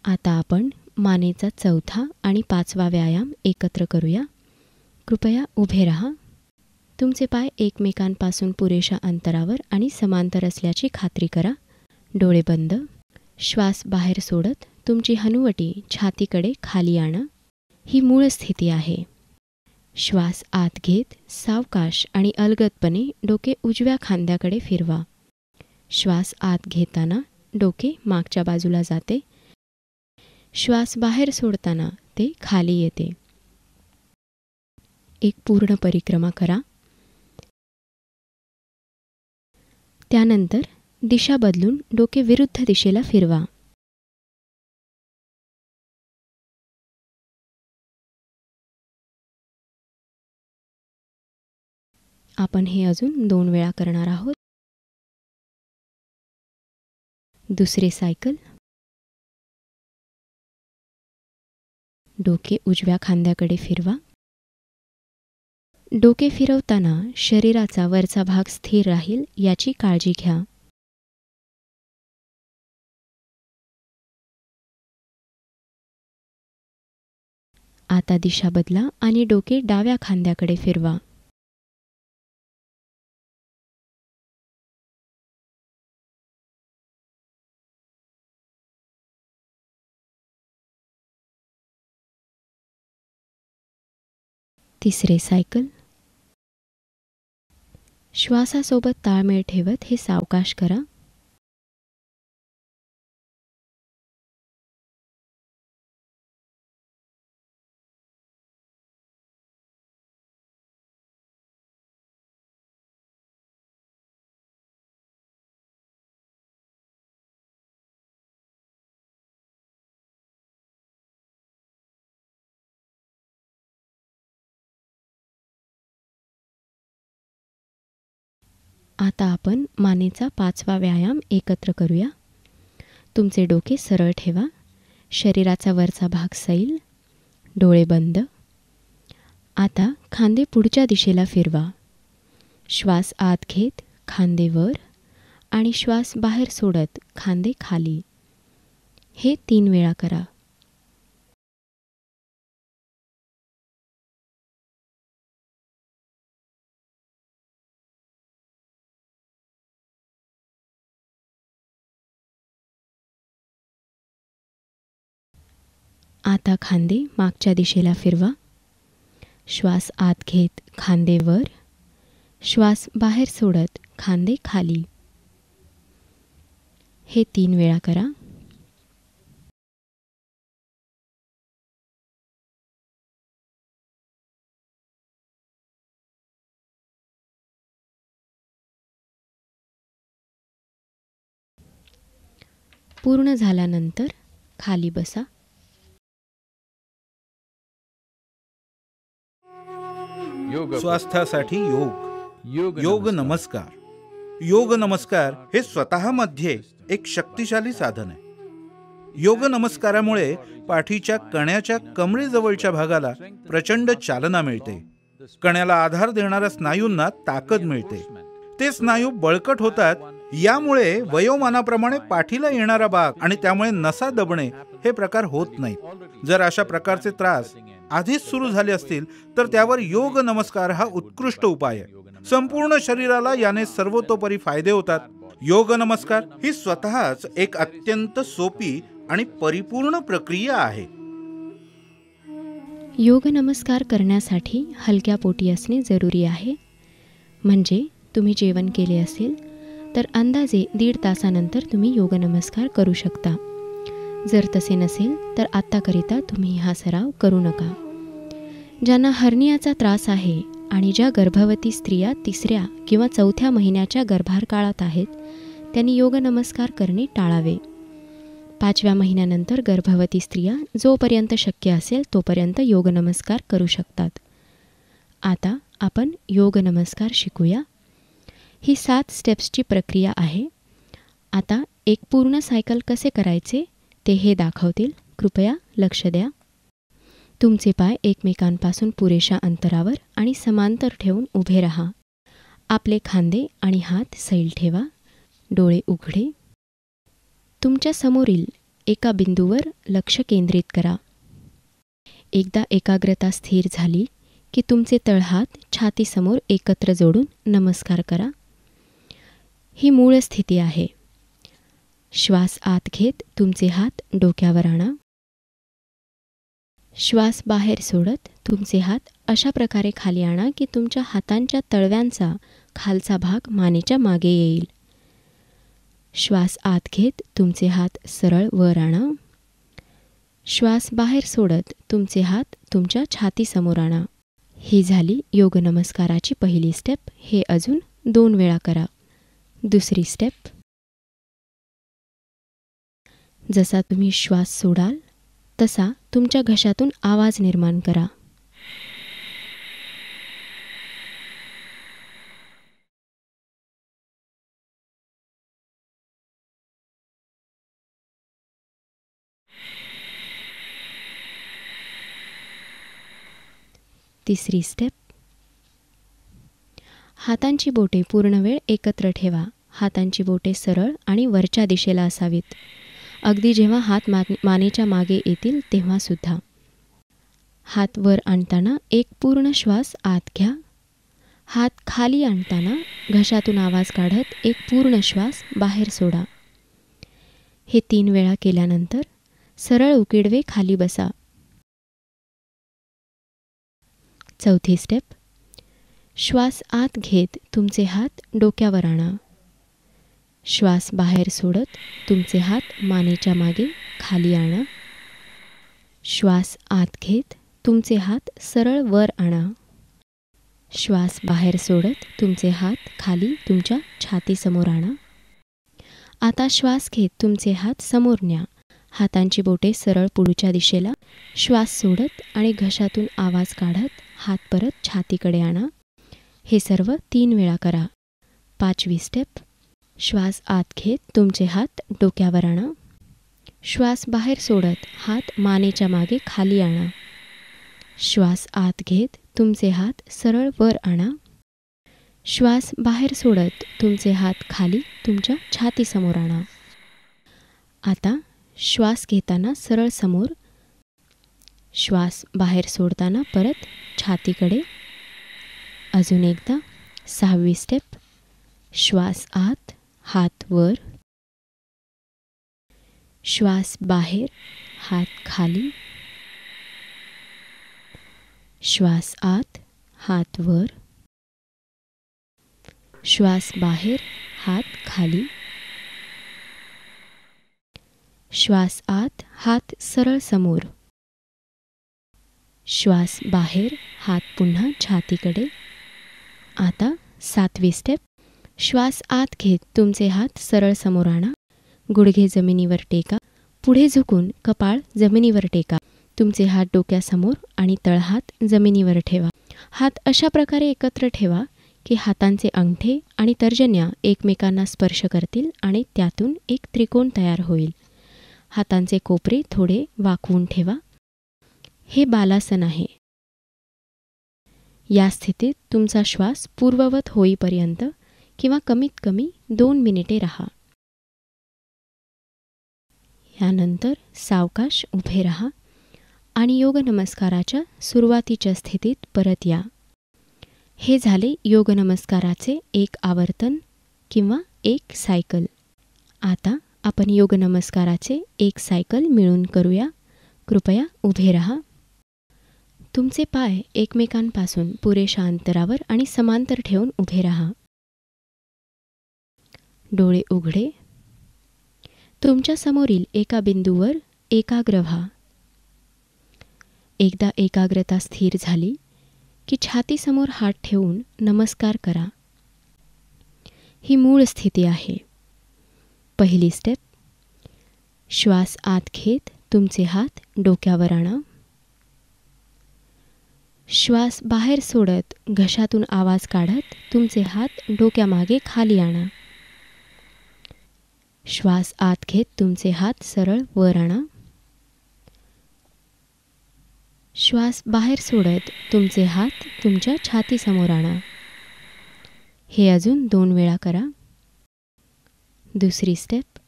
आता आपण मानेचा चौथा आणि 5वा व्यायाम एकत्र करूया. कृपया उभे राहा. तुमचे पाय एकमेकांपासून पुरेशा अंतरावर आणि समांतर असल्याची खात्री करा. डोळे बंद. श्वास बाहेर सोडत तुमची हनुवटी छातीकडे खाली आणा. ही मूळ स्थिती आहे. श्वास आत घेत सावकाश आणि अलगदपणे डोके उजव्या खांद्याकडे फिरवा. श्वास आत घेताना डोके मागच्या बाजूला जाते. श्वास बाहेर सोडताना ते खाली येते. एक पूर्ण परिक्रमा करा. त्यानंतर दिशा बदलून डोके विरुद्ध दिशेला फिरवा. आपण हे अजून 2 वेळा करणार आहोत. दुसरे सायकल. डोके उजव्या खांद्याकडे फिरवा. डोके फिरवताना शरीराचा वरचा भाग स्थिर राहील याची काळजी घ्या. आता दिशा बदला आणि डोके डाव्या खांद्याकडे फिरवा. तिसरे सायकल. श्वासासोबत ताळमेळ ठेवत हे सावकाश करा. आता आपण मानेचा 5वा व्यायाम एकत्र करूया. तुमचे डोके सरळ ठेवा. शरीराचा वरचा भाग सैल. डोळे बंद. आता खांदे पुढच्या दिशेला फिरवा. श्वास आत घेत खांदे वर आणि श्वास बाहेर सोडत खांदे खाली. हे 3 वेळा करा. आता खांदे मागच्या दिशेला फिरवा. श्वास आत घेत खांदे वर. श्वास बाहेर सोडत खांदे खाली. हे 3 वेळा करा. पूर्ण झाल्यानंतर खाली बसा. स्वास्थ्यासाठी योग नमस्कार. योग नमस्कार हे स्वतःमध्ये एक शक्तिशाली साधन आहे. योग नमस्कारामुळे पाठीच्या कण्याच्या कमरेजवळच्या भागाला प्रचंड चालना मिळते. कण्याला आधार देणाऱ्या स्नायूंना ताकद मिळते. ते स्नायू बळकट होतात. यामुळे वयोमानाप्रमाणे पाठीला येणारा भाग आणि त्यामुळे नसा दबणे हे प्रकार होत नाहीत. जर अशा प्रकारचे त्रास आधीच सुरू झाले असतील तर त्यावर योग नमस्कार हा उत्कृष्ट उपाय आहे. संपूर्ण शरीराला याने सर्वतोपरी फायदे होतात. योग नमस्कार ही स्वतःच एक अत्यंत सोपी आणि परिपूर्ण प्रक्रिया आहे. योग नमस्कार करण्यासाठी हलक्या पोटी असणे जरुरी आहे. म्हणजे तुम्ही जेवण केले असेल तर अंदाजे 1.5 तासानंतर तुम्ही योग नमस्कार करू शकता. जर तसे नसेल तर आत्ताकरिता तुम्ही हा सराव करू नका. ज्यांना हर्नियाचा त्रास आहे आणि ज्या गर्भवती स्त्रिया 3ऱ्या किंवा 4थ्या महिन्याच्या गर्भारकाळात आहेत त्यांनी योग नमस्कार करणे टाळावे. 5व्या महिन्यानंतर गर्भवती स्त्रिया जोपर्यंत शक्य असेल तोपर्यंत योग नमस्कार करू शकतात. आता आपण योग नमस्कार शिकूया. ही 7 स्टेप्सची प्रक्रिया आहे. आता एक पूर्ण सायकल कसे करायचे ते हे दाखवतील. कृपया लक्ष द्या. तुमचे पाय एकमेकांपासून पुरेशा अंतरावर आणि समांतर ठेवून उभे राहा. आपले खांदे आणि हात सैल ठेवा. डोळे उघडे. तुमच्या समोरील एका बिंदूवर लक्ष केंद्रित करा. एकदा एकाग्रता स्थिर झाली की तुमचे तळहात छातीसमोर एकत्र जोडून नमस्कार करा. ही मूळ स्थिती आहे. श्वास आत घेत तुमचे हात डोक्यावर आणा. श्वास बाहेर सोडत तुमचे हात अशा प्रकारे खाली आणा की तुमच्या हातांच्या तळव्यांचा खालचा भाग मानेच्या मागे येईल. श्वास आत घेत तुमचे हात सरळ वर आणा. श्वास बाहेर सोडत तुमचे हात तुमच्या छातीसमोर आणा. ही झाली योग नमस्काराची पहिली स्टेप. हे अजून 2 वेळा करा. दुसरी स्टेप. जसा तुम्ही श्वास सोडाल तसा तुमच्या घशातून आवाज निर्माण करा. तिसरी स्टेप. हातांची बोटे पूर्ण वेळ एकत्र ठेवा. हातांची बोटे सरळ आणि वरच्या दिशेला असावीत. अगदी जेव्हा हात मानेच्या मागे येतील तेव्हा सुद्धा. हात वर आणताना एक पूर्ण श्वास आत घ्या. हात खाली आणताना घशातून आवाज काढत एक पूर्ण श्वास बाहेर सोडा. हे 3 वेळा केल्यानंतर सरळ उकिडवे खाली बसा. चौथी स्टेप. श्वास आत घेत तुमचे हात डोक्यावर आणा. श्वास बाहेर सोडत तुमचे हात मानेच्या मागे खाली आणा. श्वास आत घेत तुमचे हात सरळ वर आणा. श्वास बाहेर सोडत तुमचे हात खाली तुमच्या छातीसमोर आणा. आता श्वास घेत तुमचे हात समोर न्या. हातांची बोटे सरळ पुढच्या दिशेला. श्वास सोडत आणि घशातून आवाज काढत हात परत छातीकडे आणा. हे सर्व 3 वेळा करा. 5वी स्टेप. श्वास आत घेत तुमचे हात डोक्यावर आणा. श्वास बाहेर सोडत हात मानेच्या मागे खाली आणा. श्वास आत घेत तुमचे हात सरळ वर आणा. श्वास बाहेर सोडत तुमचे हात खाली तुमच्या छातीसमोर आणा. आता श्वास घेताना सरळ समोर. श्वास बाहेर सोडताना परत छातीकडे. अजून एकदा. 6वी स्टेप. श्वास आत, हात वर. श्वास बाहेर, हात खाली. श्वास आत, हात वर. श्वास बाहेर, हात खाली. श्वास आत, हात सरळ समोर. श्वास बाहेर, हात पुन्हा छातीकडे. आता 7वी स्टेप. श्वास आत घेत तुमचे हात सरळ समोर आणा. गुडघे जमिनीवर टेका. पुढे झुकून कपाळ जमिनीवर टेका. तुमचे हात डोक्यासमोर आणि तळहात जमिनीवर ठेवा. हात अशा प्रकारे एकत्र ठेवा की हातांचे अंगठे आणि तर्जन्या एकमेकांना स्पर्श करतील आणि त्यातून एक त्रिकोण तयार होईल. हातांचे कोपरे थोडे वाकवून ठेवा. हे बालासन आहे. या स्थितीत तुमचा श्वास पूर्ववत होईपर्यंत किंवा कमीत कमी 2 मिनिटे राहा. यानंतर सावकाश उभे राहा आणि योग नमस्काराच्या सुरुवातीच्या स्थितीत परत या. हे झाले योग नमस्काराचे एक आवर्तन किंवा एक सायकल. आता आपण योग नमस्काराचे एक सायकल मिळून करूया. कृपया उभे राहा. तुमचे पाय एकमेकांपासून पुरेशा अंतरावर आणि समांतर ठेवून उभे राहा. डोळे उघडे. तुमच्या समोरील एका बिंदूवर एकाग्र व्हा. एकदा एकाग्रता स्थिर झाली की छातीसमोर हात ठेवून नमस्कार करा. ही मूळ स्थिती आहे. पहिली स्टेप. श्वास आत घेत तुमचे हात डोक्यावर आणा. श्वास बाहेर सोडत घशातून आवाज काढत तुमचे हात डोक्यामागे खाली आणा. श्वास आत घेत तुमचे हात सरळ वर आणा. श्वास बाहेर सोडत तुमचे हात तुमच्या छातीसमोर आणा. हे अजून 2 वेळा करा. दुसरी स्टेप.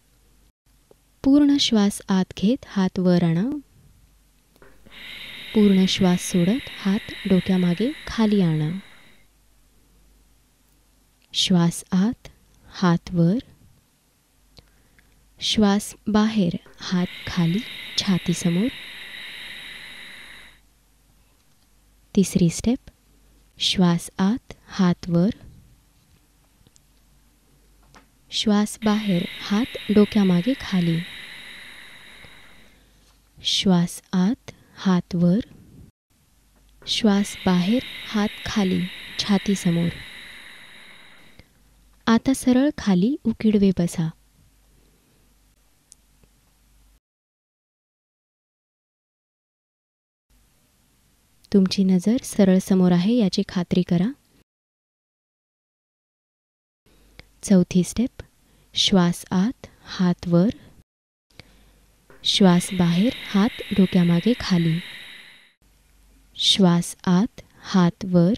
पूर्ण श्वास आत घेत हात वर आणा. पूर्ण श्वास सोडत हात डोक्यामागे खाली आणा. श्वास आत, हात वर. श्वास बाहेर, हात खाली छातीसमोर. तिसरी स्टेप. श्वास आत, हात वर. श्वास बाहेर, हात डोक्यामागे खाली. श्वास आत, हात वर. श्वास बाहेर, हात खाली छातीसमोर. आता सरळ खाली उकिडवे बसा. तुमची नजर सरळ समोर आहे याची खात्री करा. चौथी स्टेप. श्वास आत, हात वर. श्वास बाहेर, हात डोक्यामागे खाली. श्वास आत, हात वर.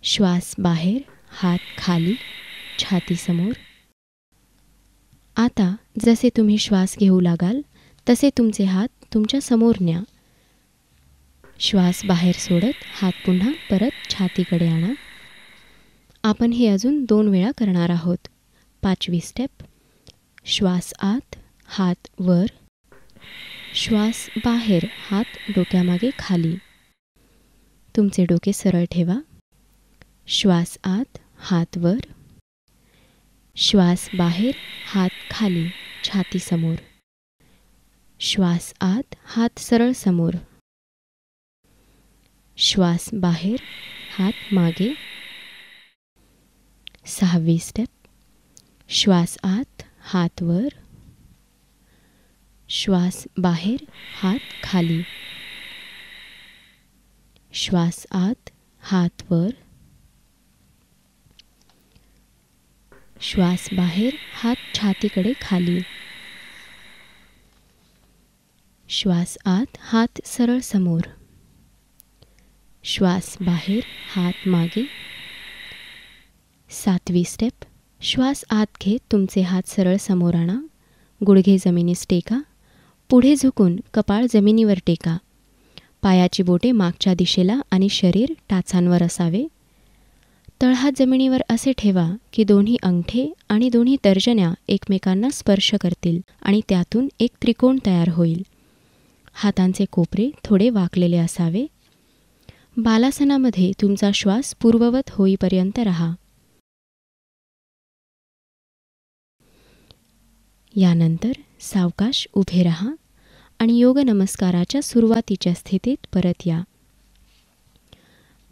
श्वास बाहेर, हात खाली छातीसमोर. आता जसे तुम्ही श्वास घेऊ लागाल तसे तुमचे हात तुमच्या समोर न्या. श्वास बाहेर सोडत हात पुन्हा परत छातीकडे आणा. आपण हे अजून 2 वेळा करणार आहोत. 5वी स्टेप. श्वास आत, हात वर. श्वास बाहेर, हात डोक्यामागे खाली. तुमचे डोके सरळ ठेवा. श्वास आत, हात वर. श्वास बाहेर, हात खाली, छाती समोर. श्वास आत, हात सरळ समोर. श्वास बाहेर, हात मागे. 6वी स्टेप. श्वास आत, हात वर. श्वास बाहेर, हात खाली. श्वास आत, हात वर. श्वास बाहेर, हात छातीकडे खाली. श्वास आत, हात सरळ समोर. श्वास बाहेर, हात मागे. 7वी स्टेप. श्वास आत घेत तुमचे हात सरळ समोर आणा. गुडघे जमिनीस टेका. पुढे झुकून कपाळ जमिनीवर टेका. पायाची बोटे मागच्या दिशेला आणि शरीर टाचांवर असावे. तळहात जमिनीवर असे ठेवा की दोन्ही अंगठे आणि दोन्ही तर्जन्या एकमेकांना स्पर्श करतील आणि त्यातून एक त्रिकोण तयार होईल. हातांचे कोपरे थोडे वाकलेले असावे. बालासनामध्ये तुमचा श्वास पूर्ववत होईपर्यंत राहा. यानंतर सावकाश उभे राहा आणि योग नमस्काराच्या सुरुवातीच्या स्थितीत परत या.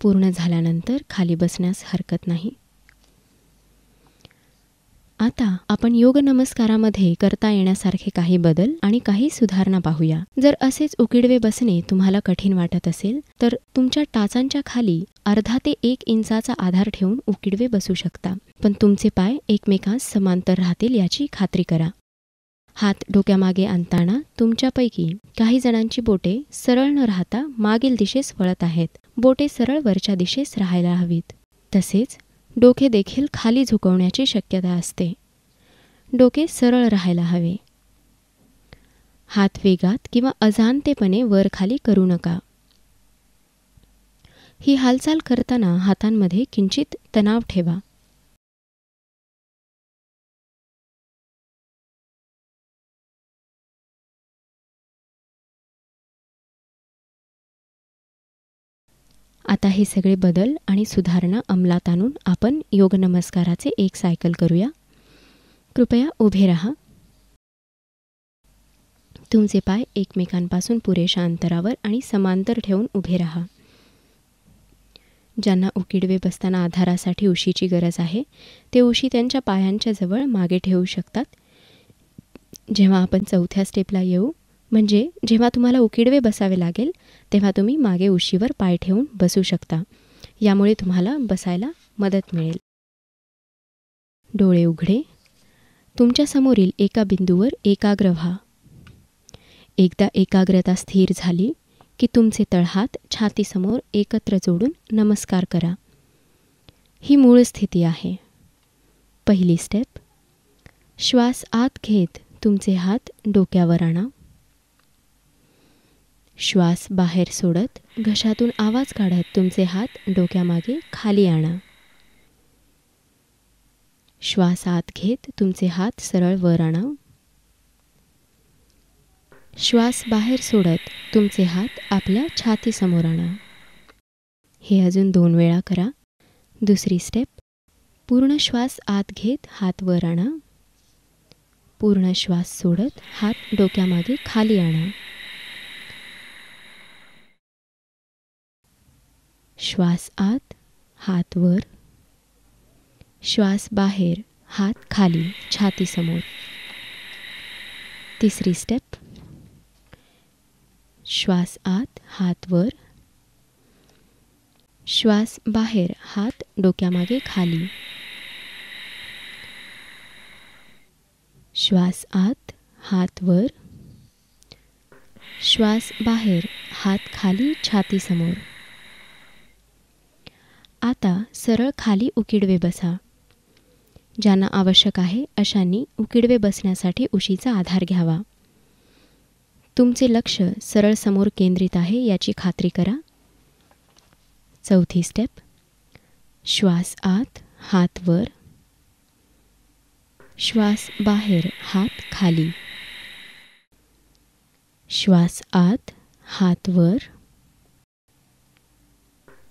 पूर्ण झाल्यानंतर खाली बसण्यास हरकत नाही. आता आपण योग नमस्कारामध्ये करता येण्यासारखे काही बदल आणि काही सुधारणा पाहूया. जर असेच उकिडवे बसणे तुम्हाला कठीण वाटत असेल तर तुमच्या टाचांच्या खाली अर्धा ते 1 इंचाचा आधार ठेवून उकिडवे बसू शकता. पण तुमचे पाय एकमेकांस समांतर राहतील याची खात्री करा. हात डोक्यामागे आणताना तुमच्यापैकी काही जणांची बोटे सरळ न राहता मागील दिशेस वळत आहेत. बोटे सरळ वरच्या दिशेस राहायला हवीत. तसेच डोके देखील खाली झुकवण्याची शक्यता असते. डोके सरळ राहायला हवे. हात वेगात किंवा अजाणतेपणे वर खाली करू नका. ही हालचाल करताना हातांमध्ये किंचित तणाव ठेवा. आता हे सगळे बदल आणि सुधारणा अंमलात आणून आपण योग नमस्काराचे एक सायकल करूया. कृपया उभे राहा. तुमचे पाय एकमेकांपासून पुरेशा अंतरावर आणि समांतर ठेवून उभे राहा. ज्यांना उकिडवे बसताना आधारासाठी उशीची गरज आहे ते उशी त्यांच्या पायांच्या जवळ मागे ठेवू शकतात. जेव्हा आपण 4थ्या स्टेपला येऊ म्हणजे जेव्हा तुम्हाला उकिडवे बसावे लागेल तेव्हा तुम्ही मागे उशीवर पाय ठेवून बसू शकता. यामुळे तुम्हाला बसायला मदत मिळेल. डोळे उघडे. तुमच्या समोरील एका बिंदूवर एकाग्र व्हा. एकदा एकाग्रता स्थिर झाली की तुमचे तळहात छातीसमोर एकत्र जोडून नमस्कार करा. ही मूळ स्थिती आहे. पहिली स्टेप. श्वास आत घेत तुमचे हात डोक्यावर आणा. श्वास बाहेर सोडत घशातून आवाज काढत तुमचे हात डोक्यामागे खाली आणा. श्वास आत घेत तुमचे हात सरळ वर आणा. श्वास बाहेर सोडत तुमचे हात आपल्या छातीसमोर आणा. हे अजून 2 वेळा करा. दुसरी स्टेप. पूर्ण श्वास आत घेत हात वर आणा. पूर्ण श्वास सोडत हात डोक्यामागे खाली आणा. श्वास आत, हात वर. श्वास बाहेर, हात खाली, छातीसमोर. तिसरी स्टेप. श्वास आत, हात वर. श्वास बाहेर, हात डोक्यामागे खाली. श्वास आत, हात वर. श्वास बाहेर, हात खाली, छातीसमोर. आता सरळ खाली उकिडवे बसा. ज्यांना आवश्यक आहे अशांनी उकिडवे बसण्यासाठी उशीचा आधार घ्यावा. तुमचे लक्ष सरळ समोर केंद्रित आहे याची खात्री करा. चौथी स्टेप. श्वास आत, हात वर. श्वास बाहेर, हात खाली. श्वास आत, हात वर.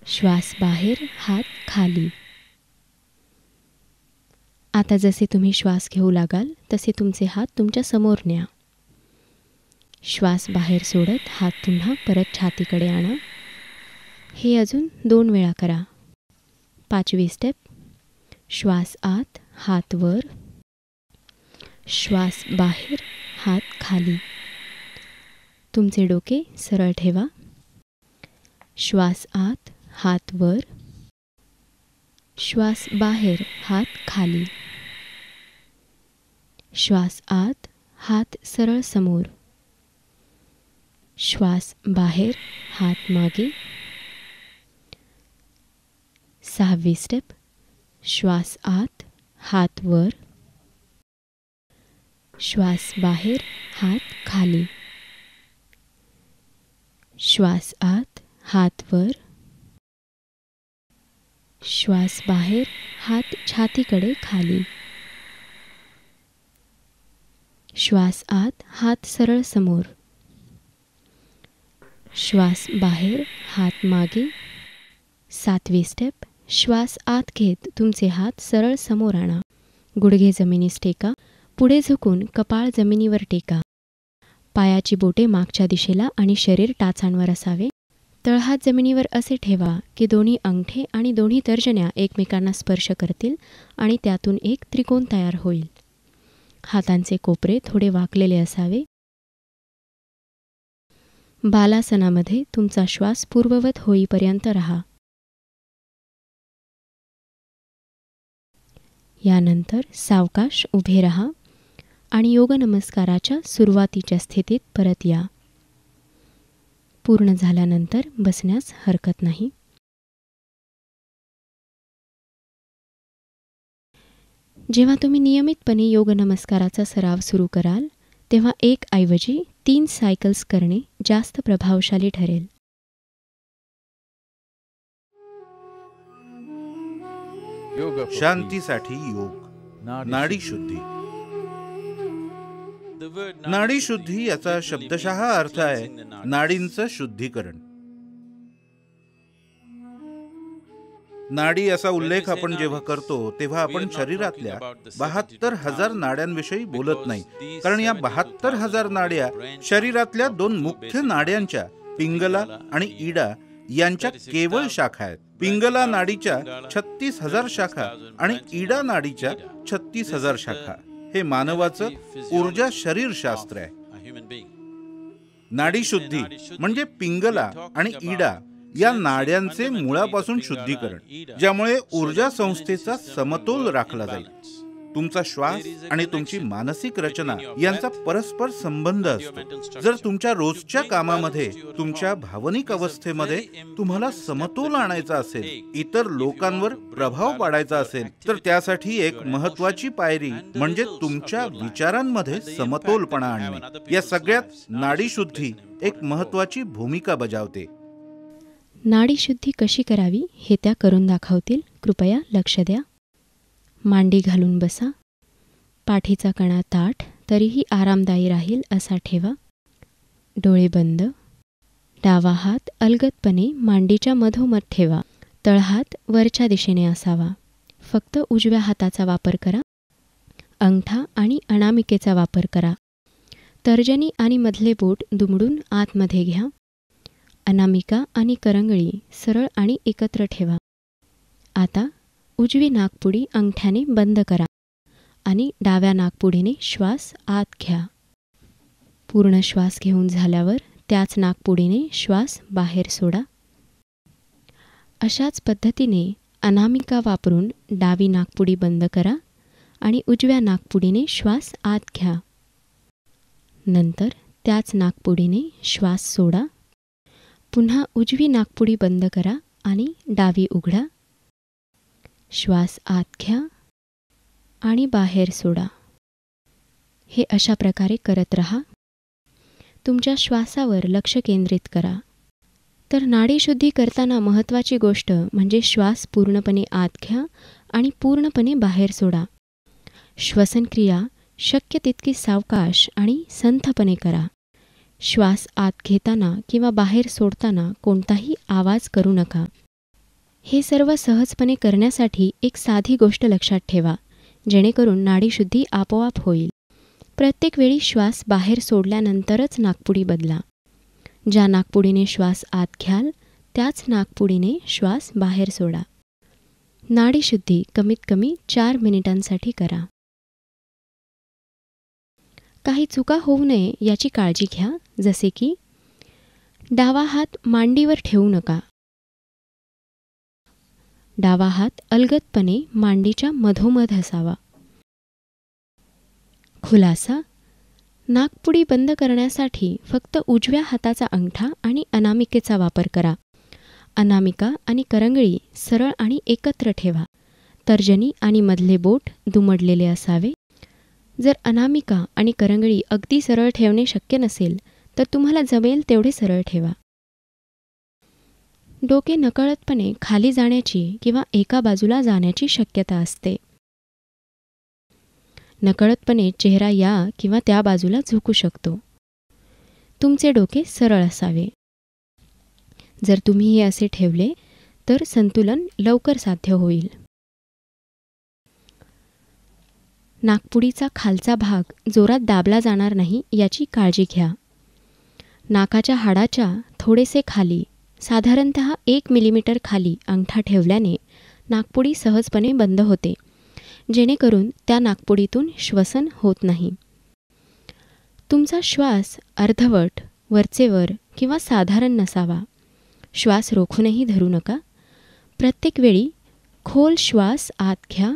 श्वास बाहेर, हात खाली. आता जसे तुम्ही श्वास घेऊ लागाल तसे तुमचे हात तुमच्या समोर न्या. श्वास बाहेर सोडत हात पुन्हा परत छातीकडे आणा. हे अजून 2 वेळा करा. 5वी स्टेप. श्वास आत, हात वर. श्वास बाहेर, हात खाली. तुमचे डोके सरळ ठेवा. श्वास आत, हात वर. श्वास बाहेर, हात खाली. श्वास आत, हात सरळ समोर. श्वास बाहेर, हात मागे. 6वी स्टेप. श्वास आत, हात वर. श्वास बाहेर, हात खाली. श्वास आत, हात वर. श्वास बाहेर, हात छातीकडे खाली. श्वास आत, हात सरळ समोर. श्वास बाहेर, हात मागे. 7वी स्टेप. श्वास आत घेत तुमचे हात सरळ समोर आणा. गुडघे जमिनीस टेका. पुढे झुकून कपाळ जमिनीवर टेका. पायाची बोटे मागच्या दिशेला आणि शरीर टाचांवर असावे. तळहात जमिनीवर असे ठेवा की दोन्ही अंगठे आणि दोन्ही तर्जन्या एकमेकांना स्पर्श करतील आणि त्यातून एक त्रिकोण तयार होईल. हातांचे कोपरे थोडे वाकलेले असावे. बालासनामध्ये तुमचा श्वास पूर्ववत होईपर्यंत राहा. यानंतर सावकाश उभे राहा आणि योगनमस्काराच्या सुरुवातीच्या स्थितीत परत या. पूर्ण झाल्यानंतर बसण्यास हरकत नाही. जेव्हा तुम्ही नियमितपणे योगनमस्काराचा सराव सुरू कराल तेव्हा 1 ऐवजी 3 सायकल्स करणे जास्त प्रभावशाली ठरेल. शांतीसाठी योग. नाडी शुद्धी. नाडी शुद्धी याचा शब्दशः अर्थ आहे नाडींचं शुद्धीकरण. नाडी असा उल्लेख आपण जेव्हा करतो तेव्हा आपण शरीरातल्या 72,000 नाड्यांविषयी बोलत नाही, कारण या 72,000 नाड्या शरीरातल्या 2 मुख्य नाड्यांच्या पिंगला आणि इडा यांच्या केवळ शाखा आहेत. पिंगला नाडीच्या 36,000 शाखा आणि इडा नाडीच्या 36,000 शाखा. हे मानवाचं ऊर्जा शरीरशास्त्र आहे. नाडी शुद्धी म्हणजे पिंगला आणि इडा या नाड्यांचे मुळापासून शुद्धीकरण, ज्यामुळे ऊर्जा संस्थेचा समतोल राखला जाईल. तुमचा श्वास आणि तुमची मानसिक रचना यांचा परस्पर संबंध असतो. जर तुमच्या रोजच्या कामामध्ये, तुमच्या भावनिक अवस्थेमध्ये तुम्हाला समतोल आणायचा असेल, इतर लोकांवर प्रभाव पाडायचा असेल, तर त्यासाठी एक महत्वाची पायरी म्हणजे तुमच्या विचारांमध्ये समतोलपणा आणणे. या सगळ्यात नाडीशुद्धी एक महत्वाची भूमिका बजावते. नाडीशुद्धी कशी करावी हे त्या करून दाखवतील. कृपया लक्ष द्या. मांडी घालून बसा. पाठीचा कणा ताठ तरीही आरामदायी राहील असा ठेवा. डोळे बंद. डावा हात अलगदपणे मांडीच्या मधोमध ठेवा. तळहात वरच्या दिशेने असावा. फक्त उजव्या हाताचा वापर करा. अंगठा आणि अनामिकेचा वापर करा. तर्जनी आणि मधले बोट दुमडून आतमध्ये घ्या. अनामिका आणि करंगळी सरळ आणि एकत्र ठेवा. आता उजवी नाकपुडी अंगठ्याने बंद करा आणि डाव्या नाकपुडीने श्वास आत घ्या. पूर्ण श्वास घेऊन झाल्यावर त्याच नाकपुडीने श्वास बाहेर सोडा. अशाच पद्धतीने अनामिका वापरून डावी नाकपुडी बंद करा आणि उजव्या नाकपुडीने श्वास आत घ्या. नंतर त्याच नाकपुडीने श्वास सोडा. पुन्हा उजवी नाकपुडी बंद करा आणि डावी उघडा. श्वास आत घ्या आणि बाहेर सोडा. हे अशा प्रकारे करत रहा. तुमच्या श्वासावर लक्ष केंद्रित करा. तर नाडीशुद्धी करताना महत्त्वाची गोष्ट म्हणजे श्वास पूर्णपणे आत घ्या आणि पूर्णपणे बाहेर सोडा. श्वसनक्रिया शक्य तितकी सावकाश आणि संथपणे करा. श्वास आत घेताना किंवा बाहेर सोडताना कोणताही आवाज करू नका. हे सर्व सहजपणे करण्यासाठी एक साधी गोष्ट लक्षात ठेवा, जेणेकरून नाडीशुद्धी आपोआप होईल. प्रत्येक वेळी श्वास बाहेर सोडल्यानंतरच नाकपुडी बदला. ज्या नाकपुडीने श्वास आत घ्याल त्याच नाकपुडीने श्वास बाहेर सोडा. नाडीशुद्धी कमीत कमी 4 मिनिटांसाठी करा. काही चुका होऊ नये याची काळजी घ्या, जसे की डावा हात मांडीवर ठेवू नका. डावा हात अलगदपणे मांडीच्या मधोमध असावा. खुलासा: नाकपुडी बंद करण्यासाठी फक्त उजव्या हाताचा अंगठा आणि अनामिकेचा वापर करा. अनामिका आणि करंगळी सरळ आणि एकत्र ठेवा. तर्जनी आणि मधले बोट दुमडलेले असावे. जर अनामिका आणि करंगळी अगदी सरळ ठेवणे शक्य नसेल तर तुम्हाला जमेल तेवढे सरळ ठेवा. डोके नकळतपणे खाली जाण्याची किंवा एका बाजूला जाण्याची शक्यता असते. नकळतपणे चेहरा या किंवा त्या बाजूला झुकू शकतो. तुमचे डोके सरळ असावे. जर तुम्ही हे असे ठेवले तर संतुलन लवकर साध्य होईल. नाकपुडीचा खालचा भाग जोरात दाबला जाणार नाही याची काळजी घ्या. नाकाच्या हाडाच्या थोडेसे खाली, साधारणतः 1 मिलीमीटर खाली अंगठा ठेवल्याने नाकपुडी सहजपणे बंद होते, जेणेकरून त्या नाकपुडीतून श्वसन होत नाही. तुमचा श्वास अर्धवट, वरचेवर किंवा साधारण नसावा. श्वास रोखूनही धरू नका. प्रत्येक वेळी खोल श्वास आत घ्या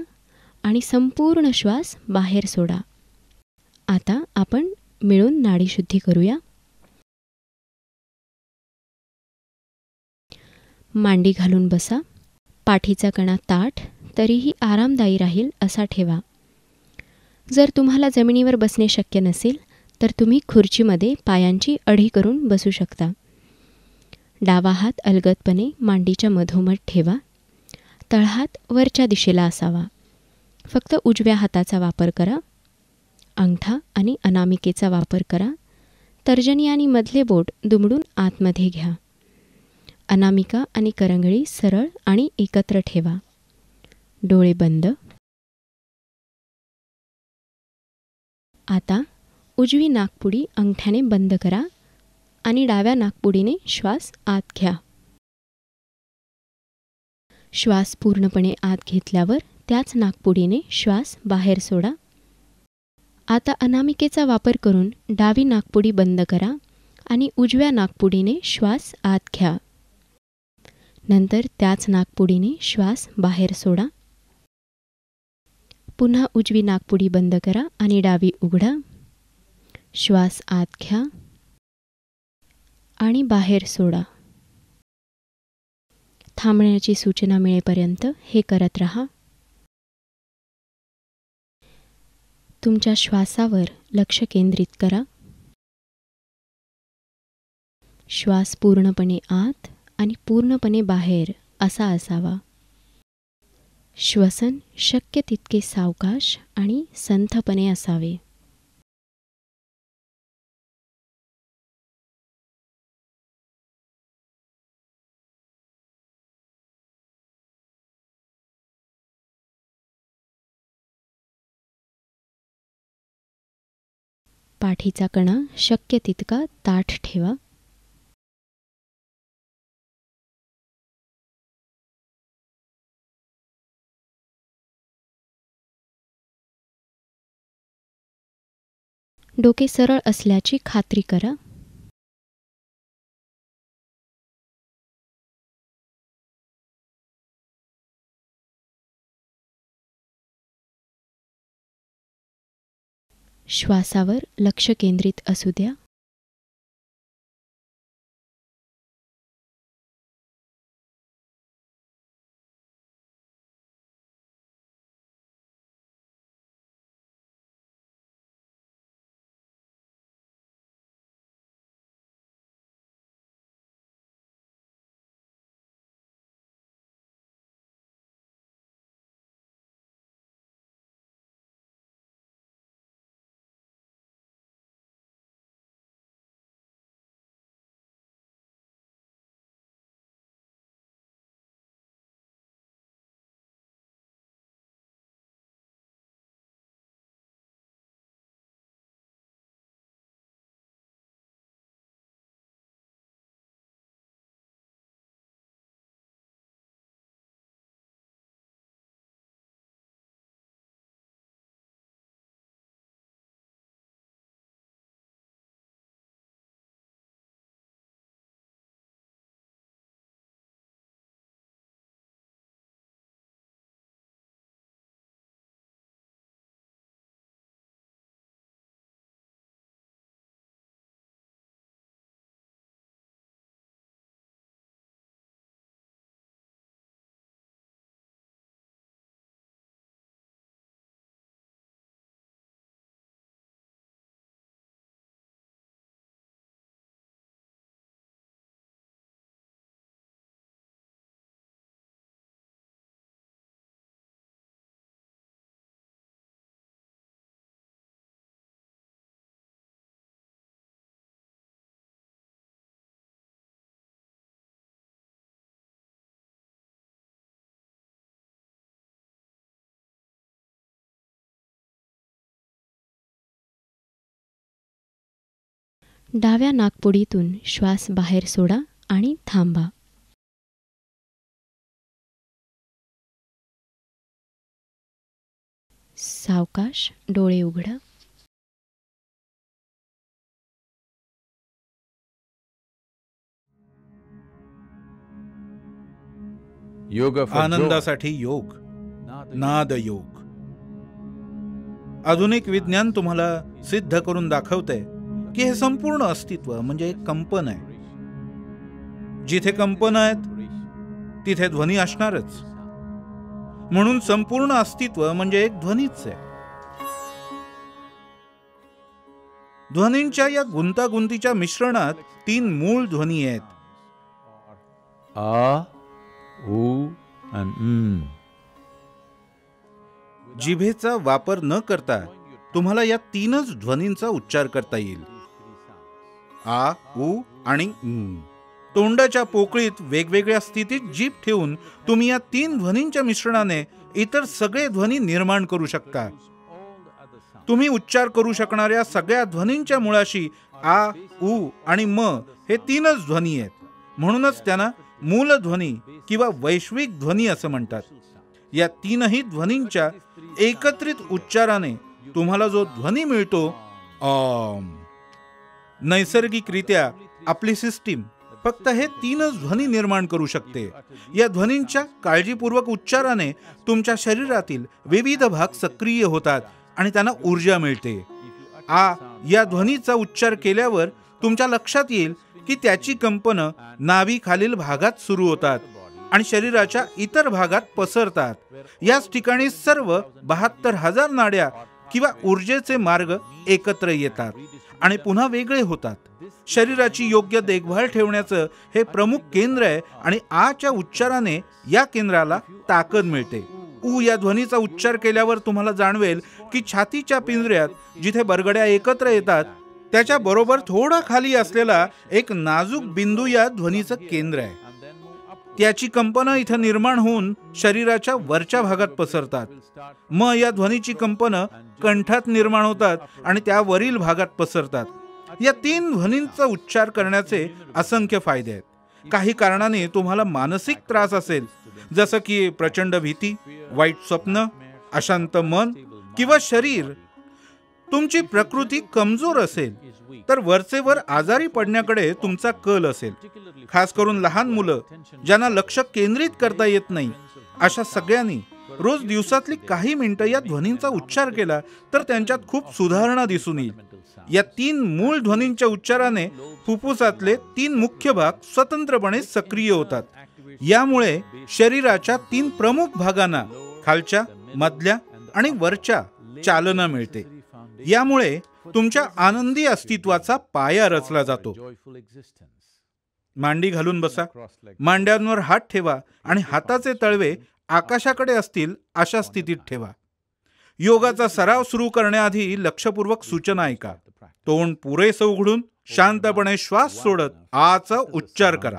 आणि संपूर्ण श्वास बाहेर सोडा. आता आपण मिळून नाडीशुद्धी करूया. मांडी घालून बसा. पाठीचा कणा ताठ, तरीही आरामदायी राहील असा ठेवा. जर तुम्हाला जमिनीवर बसणे शक्य नसेल तर तुम्ही खुर्चीमध्ये पायांची अढी करून बसू शकता. डावा हात अलगदपणे मांडीच्या मधोमध ठेवा. तळहात वरच्या दिशेला असावा. फक्त उजव्या हाताचा वापर करा. अंगठा आणि अनामिकेचा वापर करा. तर्जनी आणि मधले बोट दुमडून आतमध्ये घ्या. अनामिका आणि करंगळी सरळ आणि एकत्र ठेवा. डोळे बंद. आता उजवी नाकपुडी अंगठ्याने बंद करा आणि डाव्या नाकपुडीने श्वास आत घ्या. श्वास पूर्णपणे आत घेतल्यावर त्याच नाकपुडीने श्वास बाहेर सोडा. आता अनामिकेचा वापर करून डावी नाकपुडी बंद करा आणि उजव्या नाकपुडीने श्वास आत घ्या. नंतर त्याच नाकपुडीने श्वास बाहेर सोडा. पुन्हा उजवी नाकपुडी बंद करा आणि डावी उघडा. श्वास आत घ्या आणि बाहेर सोडा. थांबण्याची सूचना मिळेपर्यंत हे करत राहा. तुमच्या श्वासावर लक्ष केंद्रित करा. श्वास पूर्णपणे आत आणि पूर्णपणे बाहेर असा असावा. श्वसन शक्य तितके सावकाश आणि संथपणे असावे. पाठीचा कणा शक्य तितका ताठ ठेवा. डोके सरळ असल्याची खात्री करा. श्वासावर लक्ष केंद्रित असू द्या. डाव्या नाकपुडीतून श्वास बाहेर सोडा आणि थांबा. सावकाश डोळे उघडा. आनंदासाठी योग, नाद योग. आधुनिक विज्ञान तुम्हाला सिद्ध करून दाखवतंय की हे संपूर्ण अस्तित्व म्हणजे एक कंपन आहे. जिथे कंपन आहेत तिथे ध्वनी असणारच. म्हणून संपूर्ण अस्तित्व म्हणजे एक ध्वनीच आहे. ध्वनींच्या या गुंतागुंतीच्या मिश्रणात 3 मूळ ध्वनी आहेत. आ, उ and जिभेचा वापर न करता तुम्हाला या 3च ध्वनींचा उच्चार करता येईल. आ, उ आणि तोंडाच्या पोकळीत वेगवेगळ्या स्थितीत जीभ ठेवून तुम्ही या 3 ध्वनींच्या मिश्रणाने इतर सगळे ध्वनी निर्माण करू शकता. तुम्ही उच्चार करू शकणाऱ्या सगळ्या ध्वनींच्या मुळाशी आ, उ आणि म हे 3च ध्वनी आहेत. म्हणूनच त्यांना मूलध्वनी किंवा वैश्विक ध्वनी असं म्हणतात. या 3ही ध्वनींच्या एकत्रित उच्चाराने तुम्हाला जो ध्वनी मिळतो नैसर्गिकरित्या आपली सिस्टीम फक्त हे 3च ध्वनी निर्माण करू शकते. या ध्वनींच्या काळजीपूर्वक उच्चाराने तुमच्या शरीरातील विविध भाग सक्रिय होतात आणि त्यांना ऊर्जा मिळते. आ या ध्वनीचा उच्चार केल्यावर तुमच्या लक्षात येईल की त्याची कंपनं नाभीखालील भागात सुरू होतात आणि शरीराच्या इतर भागात पसरतात. याच ठिकाणी सर्व 72,000 नाड्या किंवा ऊर्जेचे मार्ग एकत्र येतात आणि पुन्हा वेगळे होतात. शरीराची योग्य देखभाल ठेवण्याचं हे प्रमुख केंद्र आहे आणि आच्या उच्चाराने या केंद्राला ताकद मिळते. उ या ध्वनीचा उच्चार केल्यावर तुम्हाला जाणवेल की छातीच्या पिंजऱ्यात जिथे बरगड्या एकत्र येतात त्याच्या बरोबर थोडा खाली असलेला एक नाजूक बिंदू या ध्वनीचं केंद्र आहे. त्याची कंपनं इथं निर्माण होऊन शरीराच्या वरच्या भागात पसरतात. म या ध्वनीची कंपनं कंठात निर्माण होतात आणि त्या वरील भागात पसरतात. या 3 ध्वनींचा उच्चार करण्याचे असंख्य फायदे आहेत. काही कारणाने तुम्हाला मानसिक त्रास असेल, जसं की प्रचंड भीती, वाईट स्वप्न, अशांत मन किंवा शरीर, तुमची प्रकृती कमजोर असेल, तर वरचेवर आजारी पडण्याकडे तुमचा कल असेल. खास करून लहान मुलं ज्यांना लक्ष केंद्रित करता येत नाही, अशा सगळ्यांनी रोज दिवसातली काही मिनिटं या ध्वनींचा उच्चार केला तर त्यांच्यात खूप सुधारणा दिसून येईल. या 3 मूळ ध्वनींच्या उच्चाराने फुफ्फुसातले 3 मुख्य भाग स्वतंत्रपणे सक्रिय होतात. यामुळे शरीराच्या 3 प्रमुख भागांना खालच्या, मधल्या आणि वरच्या चालना मिळते. यामुळे तुमच्या आनंदी अस्तित्वाचा पाया रचला जातो. मांडी घालून बसा, मांड्यांवर हात ठेवा आणि हाताचे तळवे आकाशाकडे असतील अशा स्थितीत ठेवा. योगाचा सराव सुरू करण्याआधी लक्षपूर्वक सूचना ऐका. तोंड पुरेसं उघडून शांतपणे श्वास सोडत आचा उच्चार करा.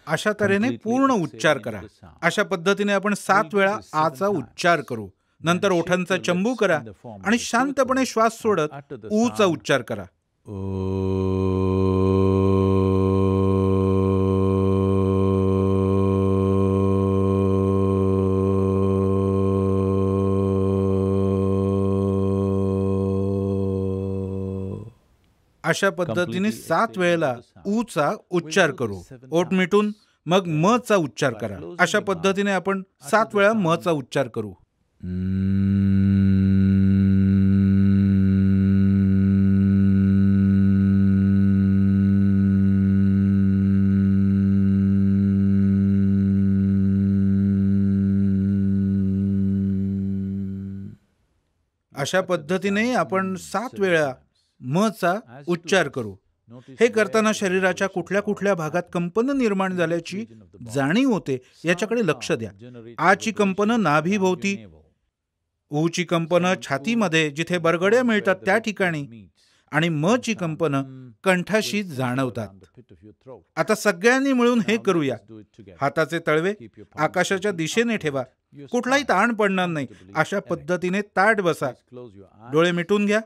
अशा तऱ्हेने पूर्ण उच्चार करा. अशा पद्धतीने आपण 7 वेळा आचा उच्चार करू. नंतर ओठांचा चंबू करा आणि शांतपणे श्वास सोडत ऊचा उच्चार करा. अशा पद्धतीने 7 वेळेला ऊचा उच्चार करू. ओठ मिटून मग म चा उच्चार करा. अशा पद्धतीने आपण 7 वेळा म चा उच्चार करू. अशा पद्धतीने आपण 7 वेळा म चा उच्चार करू. हे करताना शरीराच्या कुठल्या कुठल्या भागात कंपन निर्माण झाल्याची जाणीव होते याच्याकडे लक्ष द्या. आची कंपनं नाभीभोवती, ऊची कंपनं छातीमध्ये जिथे बरगड्या मिळतात त्या ठिकाणी, आणि म ची कंपनं कंठाशी जाणवतात. आता सगळ्यांनी मिळून हे करूया. हाताचे तळवे आकाशाच्या दिशेने ठेवा. कुठलाही ताण पडणार नाही अशा पद्धतीने ताठ बसा. डोळे मिटून घ्या.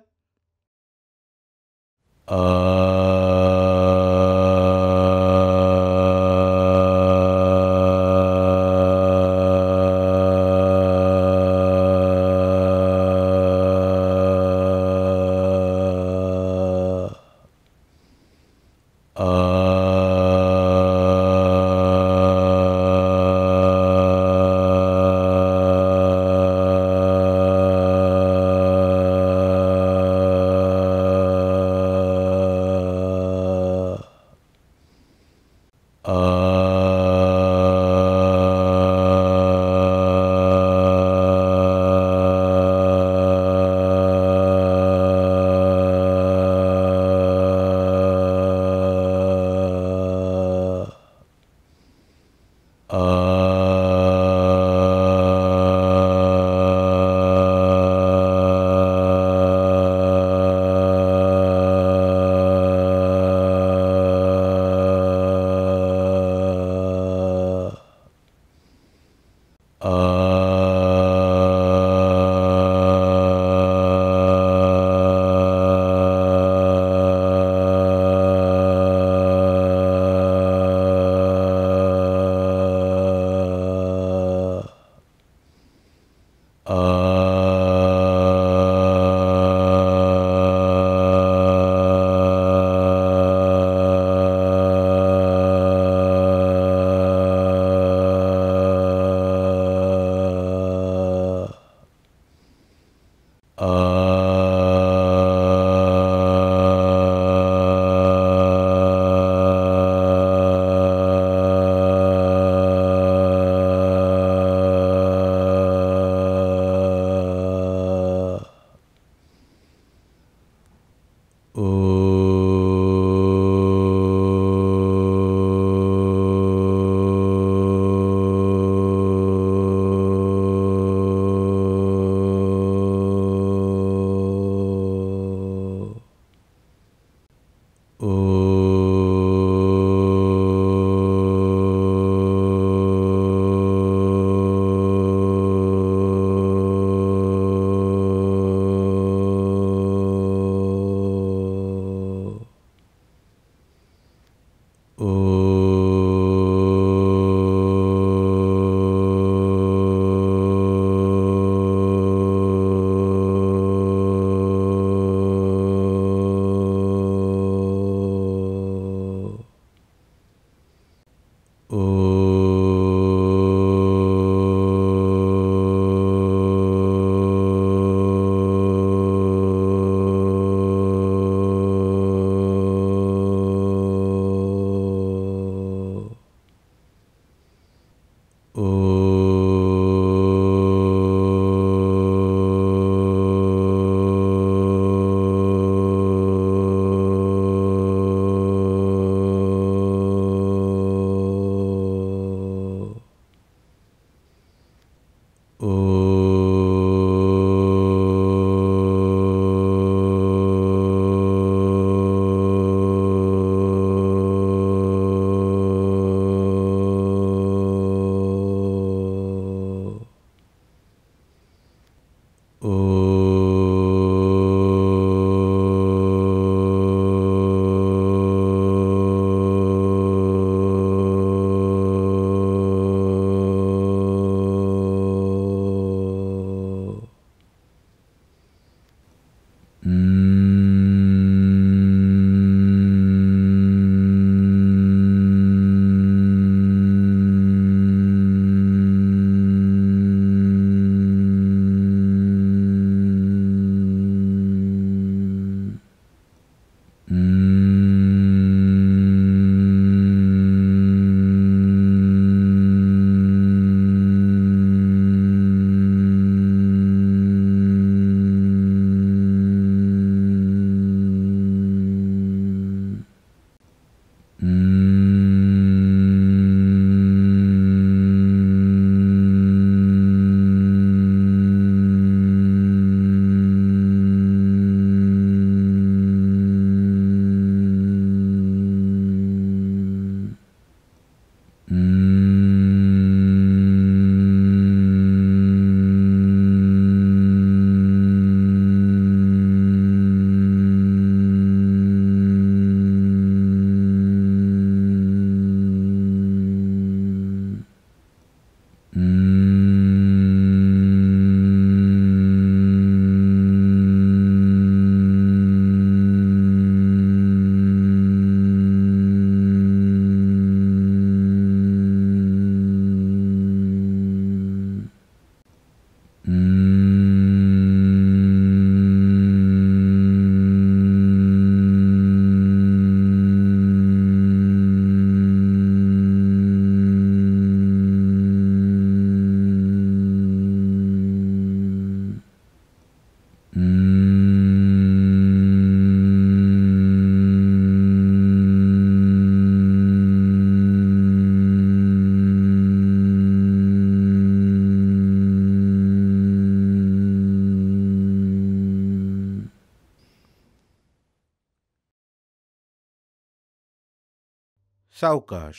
सावकाश,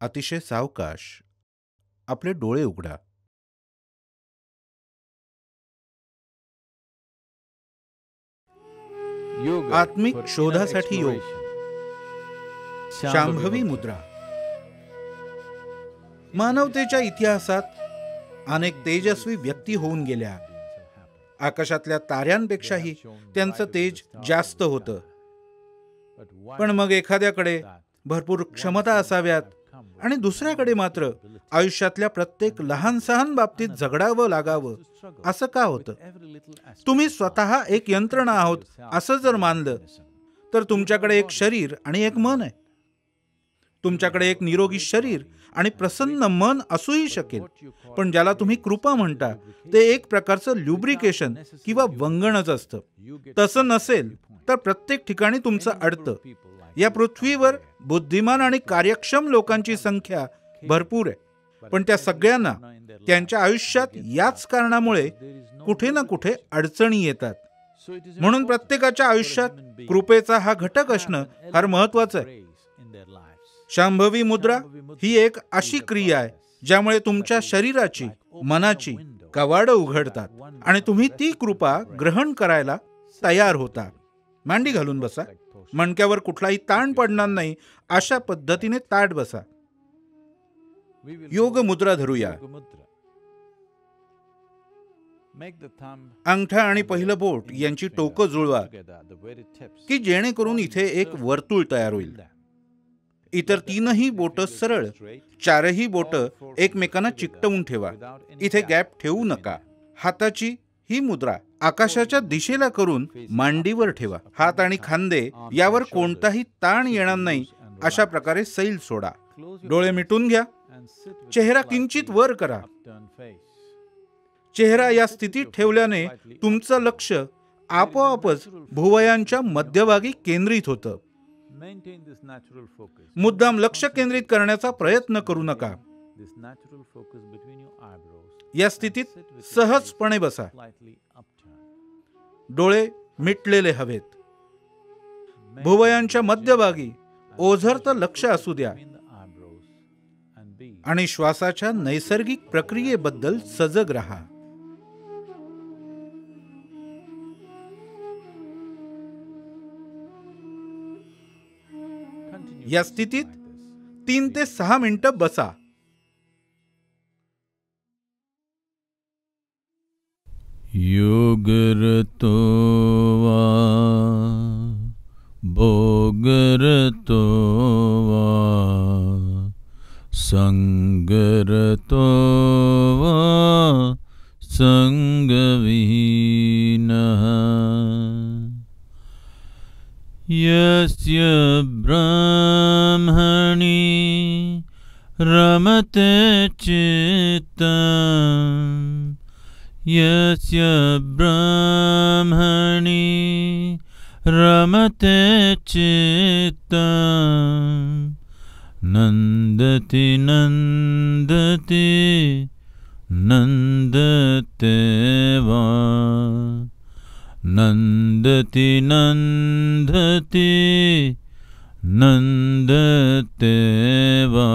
अतिशय सावकाश आपले डोळे उघडा. आत्मिक शोधासाठी योग. शांभवी मुद्रा. मानवतेच्या इतिहासात अनेक तेजस्वी व्यक्ती होऊन गेल्या. आकाशातल्या ताऱ्यांपेक्षाही त्यांचं तेज जास्त होतं. पण मग एखाद्याकडे भरपूर क्षमता असाव्यात आणि दुसऱ्याकडे मात्र आयुष्यातल्या प्रत्येक लहान सहान बाबतीत झगडावं लागावं, असं का होतं? तुम्ही स्वतः एक यंत्रणा आहोत असं जर मानलं तर तुमच्याकडे एक शरीर आणि एक मन आहे. तुमच्याकडे एक निरोगी शरीर आणि प्रसन्न मन असूही शकेल, पण ज्याला तुम्ही कृपा म्हणता ते एक प्रकारचं ल्युब्रिकेशन किंवा वंगणच असतं. तसं नसेल तर प्रत्येक ठिकाणी तुमचं अडतं. या पृथ्वीवर बुद्धिमान आणि कार्यक्षम लोकांची संख्या भरपूर आहे, पण त्या सगळ्यांना त्यांच्या आयुष्यात याच कारणामुळे कुठे ना कुठे अडचणी येतात. म्हणून प्रत्येकाच्या आयुष्यात कृपेचा हा घटक असणं फार महत्वाचं आहे. शांभवी मुद्रा ही एक अशी क्रिया आहे ज्यामुळे तुमच्या शरीराची, मनाची कवाडं उघडतात आणि तुम्ही ती कृपा ग्रहण करायला तयार होता. मांडी घालून बसा. मणक्यावर कुठलाही ताण पडणार नाही अशा पद्धतीने ताठ बसा. योग मुद्रा धरूया. अंगठा आणि पहिलं बोट यांची टोकं जुळवा की जेणेकरून इथे एक वर्तुळ तयार होईल. इतर तीनही बोट सरळ, चारही बोट एकमेकांना चिकटवून ठेवा. इथे गॅप ठेवू नका. हाताची ही मुद्रा आकाशाच्या दिशेला करून मांडीवर ठेवा. हात आणि खांदे यावर कोणताही ताण येणार नाही अशा प्रकारे सैल सोडा. डोळे मिटून घ्या. चेहरा किंचित वर करा. चेहरा या स्थितीत ठेवल्याने तुमचं लक्ष आपोआपच भुवयांच्या मध्यभागी केंद्रित होतं. मुद्दाम लक्ष केंद्रित करण्याचा प्रयत्न करू नका. या स्थितीत सहजपणे बसा. डोळे मिटलेले हवेत. भुवयांच्या मध्यभागी ओझरतं लक्ष असू द्या आणि श्वासाच्या नैसर्गिक प्रक्रियेबद्दल सजग राहा. या स्थितीत 3 ते 6 मिनिटं बसा. योगरतो वा भोगरतो वा संगरतो वा संगविहीनः यस्य ब्रह्मणि रमते चित्तम् यस्य ब्रह्मणि रमते चित्तम् नन्दति नन्दति नन्दते वा नन्दति नन्दति नन्दते वा.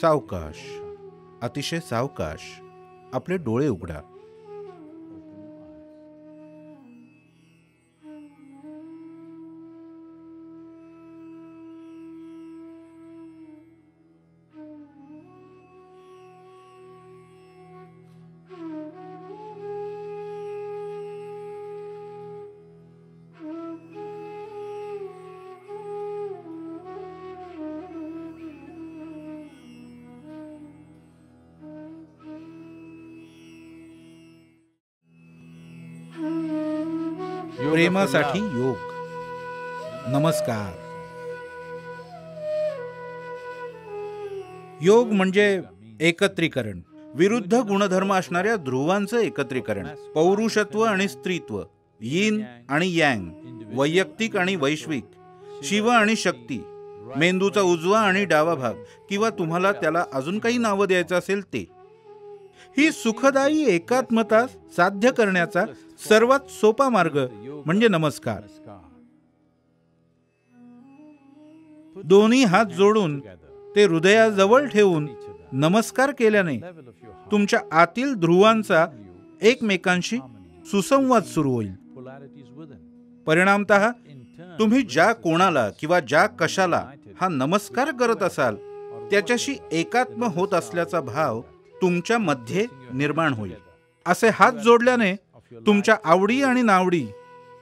सावकाश, अतिशय सावकाश आपले डोळे उघडा. प्रेमासाठी योग. नमस्कार. योग म्हणजे एकत्रीकरण, विरुद्ध गुणधर्म असणाऱ्या ध्रुवांचं एकत्रीकरण. पौरुषत्व आणि स्त्रीत्व, यिन आणि यांग, वैयक्तिक आणि वैश्विक, शिव आणि शक्ती, मेंदूचा उजवा आणि डावा भाग, किंवा तुम्हाला त्याला अजून काही नावं द्यायचं असेल ते. ही सुखदायी एकात्मता साध्य करण्याचा सर्वात सोपा मार्ग म्हणजे नमस्कार. दोन्ही हात जोडून ते हृदयाजवळ ठेवून नमस्कार केल्याने तुमच्या आतील ध्रुवांचा एकमेकांशी सुसंवाद सुरू होईल. परिणामतः तुम्ही ज्या कोणाला किंवा ज्या कशाला हा नमस्कार करत असाल त्याच्याशी एकात्म होत असल्याचा भाव तुमच्या मध्ये निर्माण होईल. असे हात जोडल्याने तुमच्या आवडी आणि नावडी,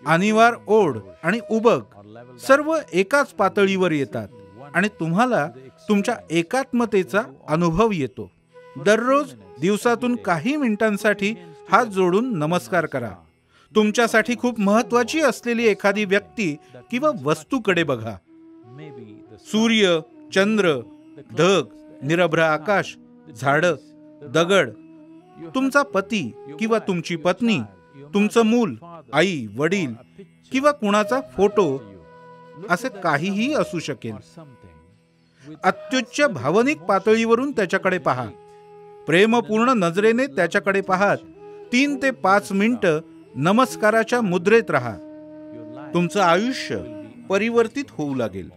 आणीवार ओढ आणि उबग सर्व एकाच पातळीवर येतात आणि तुम्हाला तुमच्या एकात्मतेचा अनुभव येतो. दररोज दिवसातून काही मिनिटांसाठी हात जोडून नमस्कार करा. तुमच्यासाठी खूप महत्वाची असलेली एखादी व्यक्ती किंवा वस्तूकडे बघा. सूर्य, चंद्र, ढग, निरभ्र आकाश, झाडं, दगड, तुमचा पती किंवा तुमची पत्नी, तुमचं मूल, आई, वडील किंवा कुणाचा फोटो, असे काहीही असू शकेल. अत्युच्च भावनिक पातळीवरून त्याच्याकडे पहा. प्रेमपूर्ण नजरेने त्याच्याकडे पाहत 3 ते 5 मिनिटं नमस्काराच्या मुद्रेत राहा. तुमचं आयुष्य परिवर्तित होऊ लागेल.